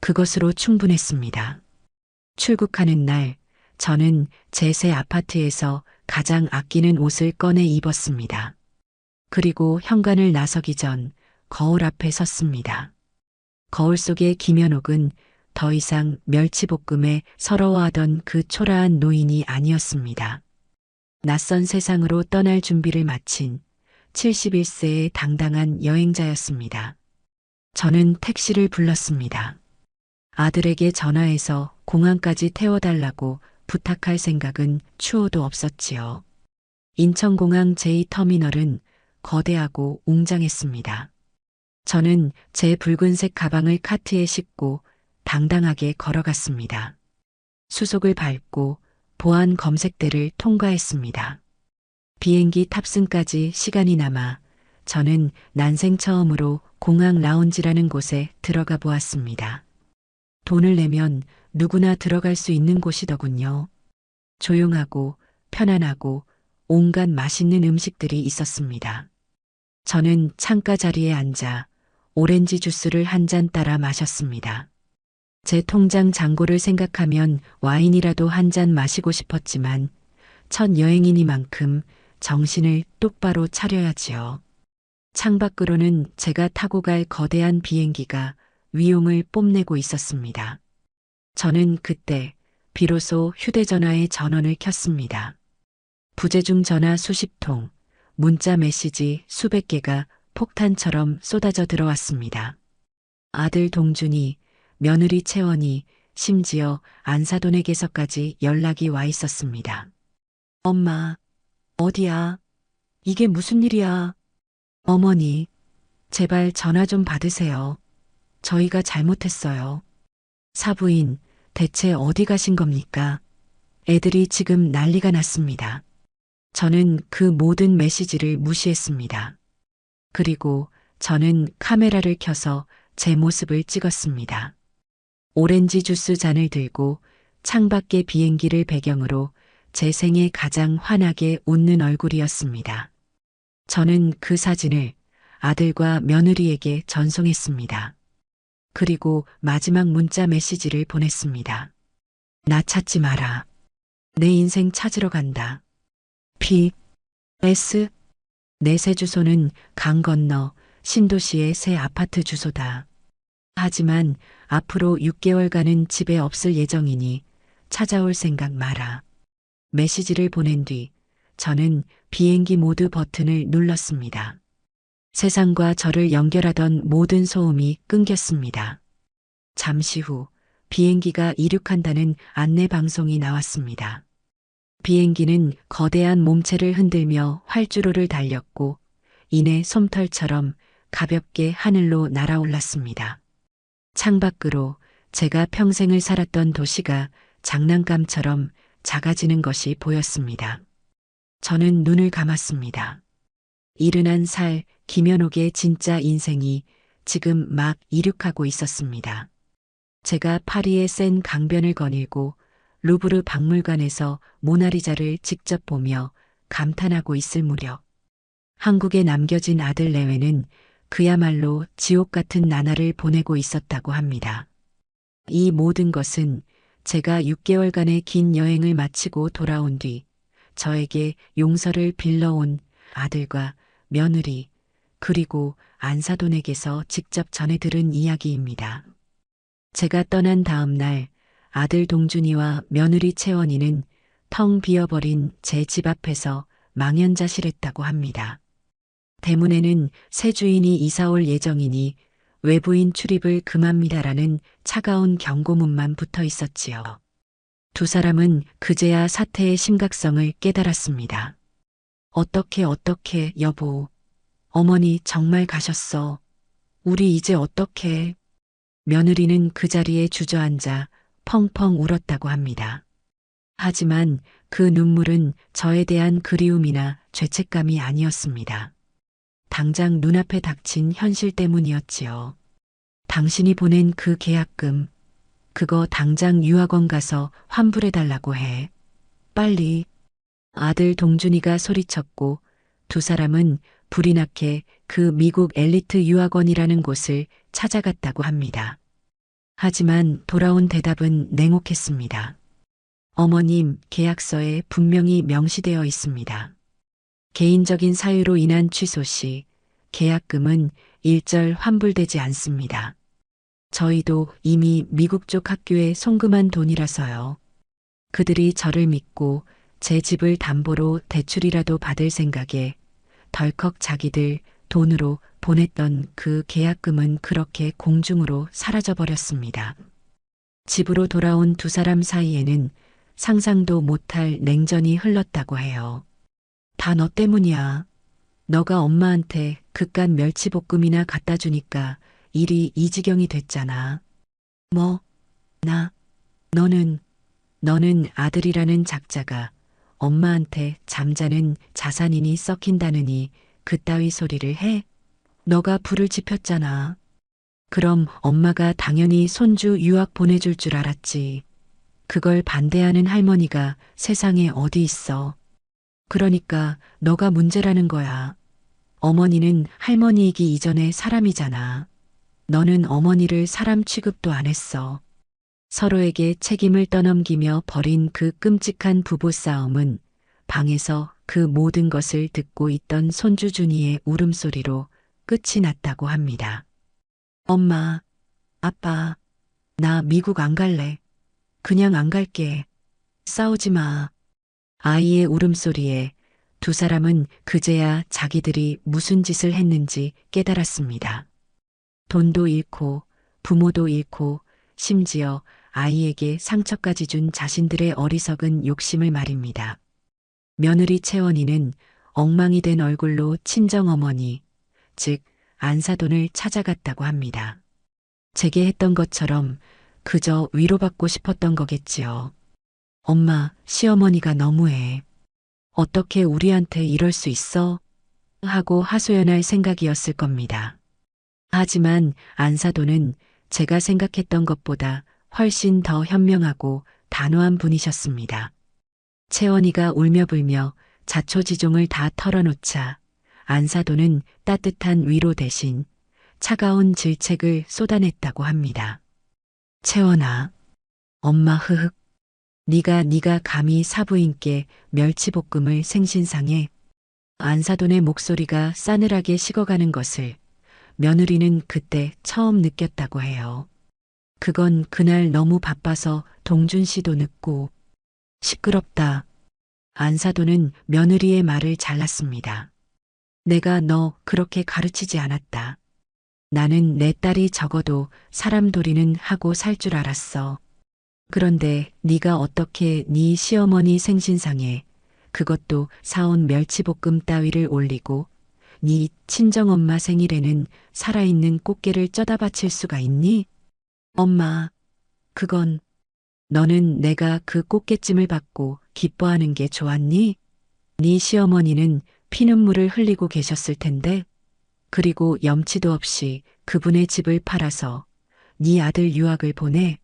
그것으로 충분했습니다. 출국하는 날, 저는 제 새 아파트에서 가장 아끼는 옷을 꺼내 입었습니다. 그리고 현관을 나서기 전 거울 앞에 섰습니다. 거울 속의 김연옥은 더 이상 멸치볶음에 서러워하던 그 초라한 노인이 아니었습니다. 낯선 세상으로 떠날 준비를 마친 71세의 당당한 여행자였습니다. 저는 택시를 불렀습니다. 아들에게 전화해서 공항까지 태워달라고 부탁할 생각은 추호도 없었지요. 인천공항 제2터미널은 거대하고 웅장했습니다. 저는 제 붉은색 가방을 카트에 싣고 당당하게 걸어갔습니다. 수속을 밟고 보안 검색대를 통과했습니다. 비행기 탑승까지 시간이 남아 저는 난생 처음으로 공항 라운지라는 곳에 들어가 보았습니다. 돈을 내면 누구나 들어갈 수 있는 곳이더군요. 조용하고 편안하고 온갖 맛있는 음식들이 있었습니다. 저는 창가 자리에 앉아 오렌지 주스를 한 잔 따라 마셨습니다. 제 통장 잔고를 생각하면 와인이라도 한 잔 마시고 싶었지만 첫 여행이니만큼 정신을 똑바로 차려야지요. 창밖으로는 제가 타고 갈 거대한 비행기가 위용을 뽐내고 있었습니다. 저는 그때 비로소 휴대전화의 전원을 켰습니다. 부재중 전화 수십 통, 문자 메시지 수백 개가 폭탄처럼 쏟아져 들어왔습니다. 아들 동준이, 며느리 채원이, 심지어 안사돈에게서까지 연락이 와 있었습니다. 엄마, 어디야? 이게 무슨 일이야? 어머니, 제발 전화 좀 받으세요. 저희가 잘못했어요. 사부인, 대체 어디 가신 겁니까? 애들이 지금 난리가 났습니다. 저는 그 모든 메시지를 무시했습니다. 그리고 저는 카메라를 켜서 제 모습을 찍었습니다. 오렌지 주스 잔을 들고 창밖의 비행기를 배경으로 제 생에 가장 환하게 웃는 얼굴이었습니다. 저는 그 사진을 아들과 며느리에게 전송했습니다. 그리고 마지막 문자 메시지를 보냈습니다. 나 찾지 마라. 내 인생 찾으러 간다. P.S. 내 새 주소는 강 건너 신도시의 새 아파트 주소다. 하지만 앞으로 6개월간은 집에 없을 예정이니 찾아올 생각 마라. 메시지를 보낸 뒤 저는 비행기 모드 버튼을 눌렀습니다. 세상과 저를 연결하던 모든 소음이 끊겼습니다. 잠시 후 비행기가 이륙한다는 안내 방송이 나왔습니다. 비행기는 거대한 몸체를 흔들며 활주로를 달렸고 이내 솜털처럼 가볍게 하늘로 날아올랐습니다. 창밖으로 제가 평생을 살았던 도시가 장난감처럼 작아지는 것이 보였습니다. 저는 눈을 감았습니다. 이른한 살 김연옥의 진짜 인생이 지금 막 이륙하고 있었습니다. 제가 파리의 센 강변을 거닐고 루브르 박물관에서 모나리자를 직접 보며 감탄하고 있을 무렵 한국에 남겨진 아들 내외는 그야말로 지옥 같은 나날을 보내고 있었다고 합니다. 이 모든 것은 제가 6개월간의 긴 여행을 마치고 돌아온 뒤 저에게 용서를 빌러온 아들과 며느리 그리고 안사돈에게서 직접 전해 들은 이야기입니다. 제가 떠난 다음 날 아들 동준이와 며느리 채원이는 텅 비어버린 제 집 앞에서 망연자실했다고 합니다. 대문에는 새 주인이 이사올 예정이니 외부인 출입을 금합니다라는 차가운 경고문만 붙어 있었지요. 두 사람은 그제야 사태의 심각성을 깨달았습니다. 어떻게 여보. 어머니 정말 가셨어. 우리 이제 어떻게. 며느리는 그 자리에 주저앉아 펑펑 울었다고 합니다. 하지만 그 눈물은 저에 대한 그리움이나 죄책감이 아니었습니다. 당장 눈앞에 닥친 현실 때문이었지요. 당신이 보낸 그 계약금, 그거 당장 유학원 가서 환불해달라고 해. 빨리. 아들 동준이가 소리쳤고 두 사람은 불이 나게 그 미국 엘리트 유학원이라는 곳을 찾아갔다고 합니다. 하지만 돌아온 대답은 냉혹했습니다. 어머님, 계약서에 분명히 명시되어 있습니다. 개인적인 사유로 인한 취소 시 계약금은 일절 환불되지 않습니다. 저희도 이미 미국 쪽 학교에 송금한 돈이라서요. 그들이 저를 믿고 제 집을 담보로 대출이라도 받을 생각에 덜컥 자기들 돈으로 보냈던 그 계약금은 그렇게 공중으로 사라져버렸습니다. 집으로 돌아온 두 사람 사이에는 상상도 못할 냉전이 흘렀다고 해요. 다 너 때문이야. 너가 엄마한테 그깟 멸치볶음이나 갖다 주니까 일이 이 지경이 됐잖아. 뭐? 너는 아들이라는 작자가 엄마한테 잠자는 자산이니 썩힌다느니 그따위 소리를 해? 너가 불을 지폈잖아. 그럼 엄마가 당연히 손주 유학 보내줄 줄 알았지. 그걸 반대하는 할머니가 세상에 어디 있어. 그러니까 너가 문제라는 거야. 어머니는 할머니이기 이전에 사람이잖아. 너는 어머니를 사람 취급도 안 했어. 서로에게 책임을 떠넘기며 벌인 그 끔찍한 부부싸움은 방에서 그 모든 것을 듣고 있던 손주 준이의 울음소리로 끝이 났다고 합니다. 엄마, 아빠, 나 미국 안 갈래. 그냥 안 갈게. 싸우지 마. 아이의 울음소리에 두 사람은 그제야 자기들이 무슨 짓을 했는지 깨달았습니다. 돈도 잃고 부모도 잃고 심지어 아이에게 상처까지 준 자신들의 어리석은 욕심을 말입니다. 며느리 채원이는 엉망이 된 얼굴로 친정어머니, 즉 안사돈을 찾아갔다고 합니다. 제게 했던 것처럼 그저 위로받고 싶었던 거겠지요. 엄마, 시어머니가 너무해. 어떻게 우리한테 이럴 수 있어? 하고 하소연할 생각이었을 겁니다. 하지만 안사돈은 제가 생각했던 것보다 훨씬 더 현명하고 단호한 분이셨습니다. 채원이가 울며불며 자초지종을 다 털어놓자 안사돈은 따뜻한 위로 대신 차가운 질책을 쏟아냈다고 합니다. 채원아, 엄마 흐흑. 네가 감히 사부인께 멸치볶음을 생신상에. 안사돈의 목소리가 싸늘하게 식어가는 것을 며느리는 그때 처음 느꼈다고 해요. 그건 그날 너무 바빠서 동준 씨도 늦고. 시끄럽다. 안사돈은 며느리의 말을 잘랐습니다. 내가 너 그렇게 가르치지 않았다. 나는 내 딸이 적어도 사람 도리는 하고 살 줄 알았어. 그런데 네가 어떻게 네 시어머니 생신상에 그것도 사온 멸치볶음 따위를 올리고 네 친정엄마 생일에는 살아있는 꽃게를 쪄다 바칠 수가 있니? 엄마, 그건 너는 내가 그 꽃게찜을 받고 기뻐하는 게 좋았니? 네 시어머니는 피눈물을 흘리고 계셨을 텐데 그리고 염치도 없이 그분의 집을 팔아서 네 아들 유학을 보내.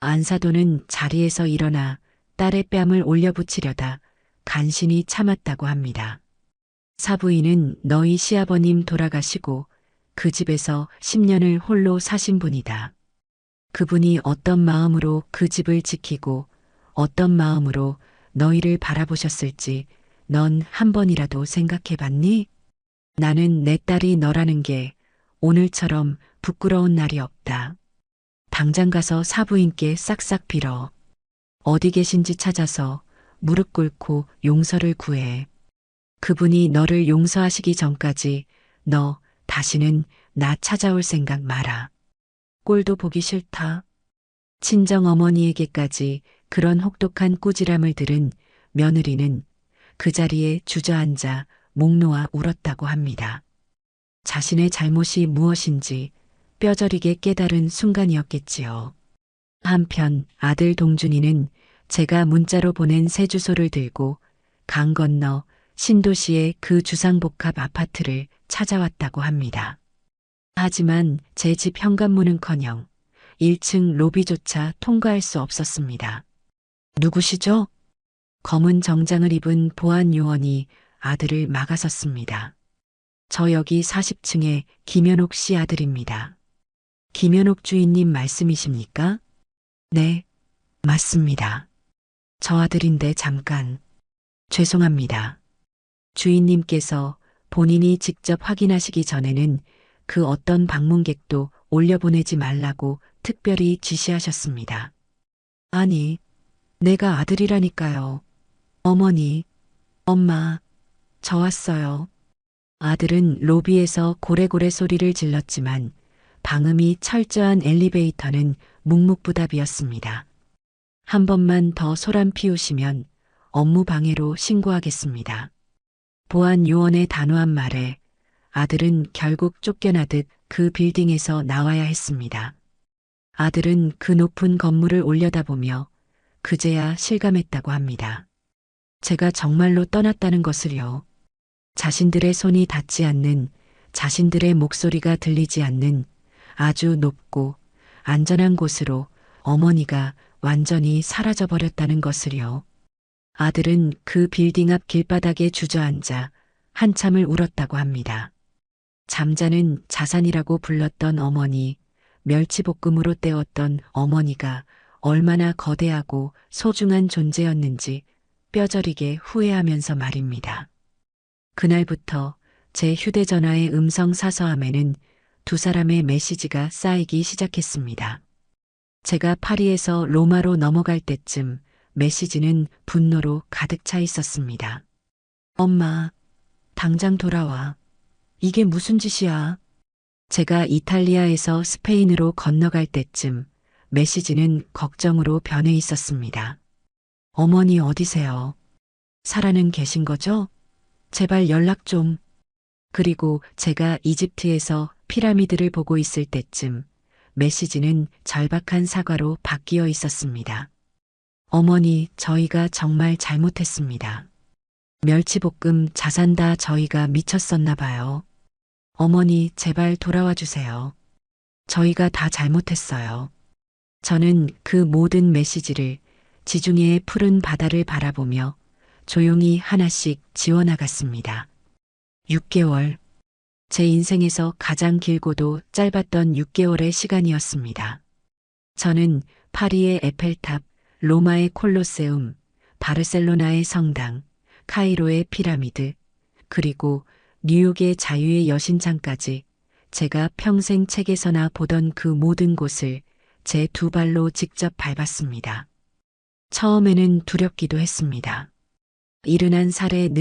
안사돈은 자리에서 일어나 딸의 뺨을 올려붙이려다 간신히 참았다고 합니다. 사부인은 너희 시아버님 돌아가시고 그 집에서 10년을 홀로 사신 분이다. 그분이 어떤 마음으로 그 집을 지키고 어떤 마음으로 너희를 바라보셨을지 넌 한 번이라도 생각해 봤니? 나는 내 딸이 너라는 게 오늘처럼 부끄러운 날이 없다. 당장 가서 사부인께 싹싹 빌어. 어디 계신지 찾아서 무릎 꿇고 용서를 구해. 그분이 너를 용서하시기 전까지 너 다시는 나 찾아올 생각 마라. 꼴도 보기 싫다. 친정 어머니에게까지 그런 혹독한 꾸지람을 들은 며느리는 그 자리에 주저앉아 목 놓아 울었다고 합니다. 자신의 잘못이 무엇인지 뼈저리게 깨달은 순간이었겠지요. 한편 아들 동준이는 제가 문자로 보낸 새 주소를 들고 강 건너 신도시의 그 주상복합 아파트를 찾아왔다고 합니다. 하지만 제 집 현관문은커녕 1층 로비조차 통과할 수 없었습니다. 누구시죠? 검은 정장을 입은 보안 요원이 아들을 막아섰습니다. 저 여기 40층의 김현옥 씨 아들입니다. 김현옥 주인님 말씀이십니까? 네, 맞습니다. 저 아들인데 잠깐. 죄송합니다. 주인님께서 본인이 직접 확인하시기 전에는 그 어떤 방문객도 올려보내지 말라고 특별히 지시하셨습니다. 아니, 내가 아들이라니까요. 어머니, 엄마, 저 왔어요. 아들은 로비에서 고래고래 소리를 질렀지만 방음이 철저한 엘리베이터는 묵묵부답이었습니다. 한 번만 더 소란 피우시면 업무 방해로 신고하겠습니다. 보안 요원의 단호한 말에 아들은 결국 쫓겨나듯 그 빌딩에서 나와야 했습니다. 아들은 그 높은 건물을 올려다보며 그제야 실감했다고 합니다. 제가 정말로 떠났다는 것을요. 자신들의 손이 닿지 않는, 자신들의 목소리가 들리지 않는 아주 높고 안전한 곳으로 어머니가 완전히 사라져버렸다는 것을요. 아들은 그 빌딩 앞 길바닥에 주저앉아 한참을 울었다고 합니다. 잠자는 자산이라고 불렀던 어머니, 멸치볶음으로 때웠던 어머니가 얼마나 거대하고 소중한 존재였는지 뼈저리게 후회하면서 말입니다. 그날부터 제 휴대전화의 음성 사서함에는 두 사람의 메시지가 쌓이기 시작했습니다. 제가 파리에서 로마로 넘어갈 때쯤 메시지는 분노로 가득 차 있었습니다. 엄마, 당장 돌아와. 이게 무슨 짓이야? 제가 이탈리아에서 스페인으로 건너갈 때쯤 메시지는 걱정으로 변해 있었습니다. 어머니 어디세요? 살아는 계신 거죠? 제발 연락 좀. 그리고 제가 이집트에서 피라미드를 보고 있을 때쯤 메시지는 절박한 사과로 바뀌어 있었습니다. 어머니, 저희가 정말 잘못했습니다. 멸치볶음 자산 다 저희가 미쳤었나 봐요. 어머니, 제발 돌아와 주세요. 저희가 다 잘못했어요. 저는 그 모든 메시지를 지중해의 푸른 바다를 바라보며 조용히 하나씩 지워나갔습니다. 6개월. 제 인생에서 가장 길고도 짧았던 6개월의 시간이었습니다. 저는 파리의 에펠탑, 로마의 콜로세움, 바르셀로나의 성당, 카이로의 피라미드, 그리고 뉴욕의 자유의 여신상까지 제가 평생 책에서나 보던 그 모든 곳을 제 두 발로 직접 밟았습니다. 처음에는 두렵기도 했습니다. 이른한 살에 늘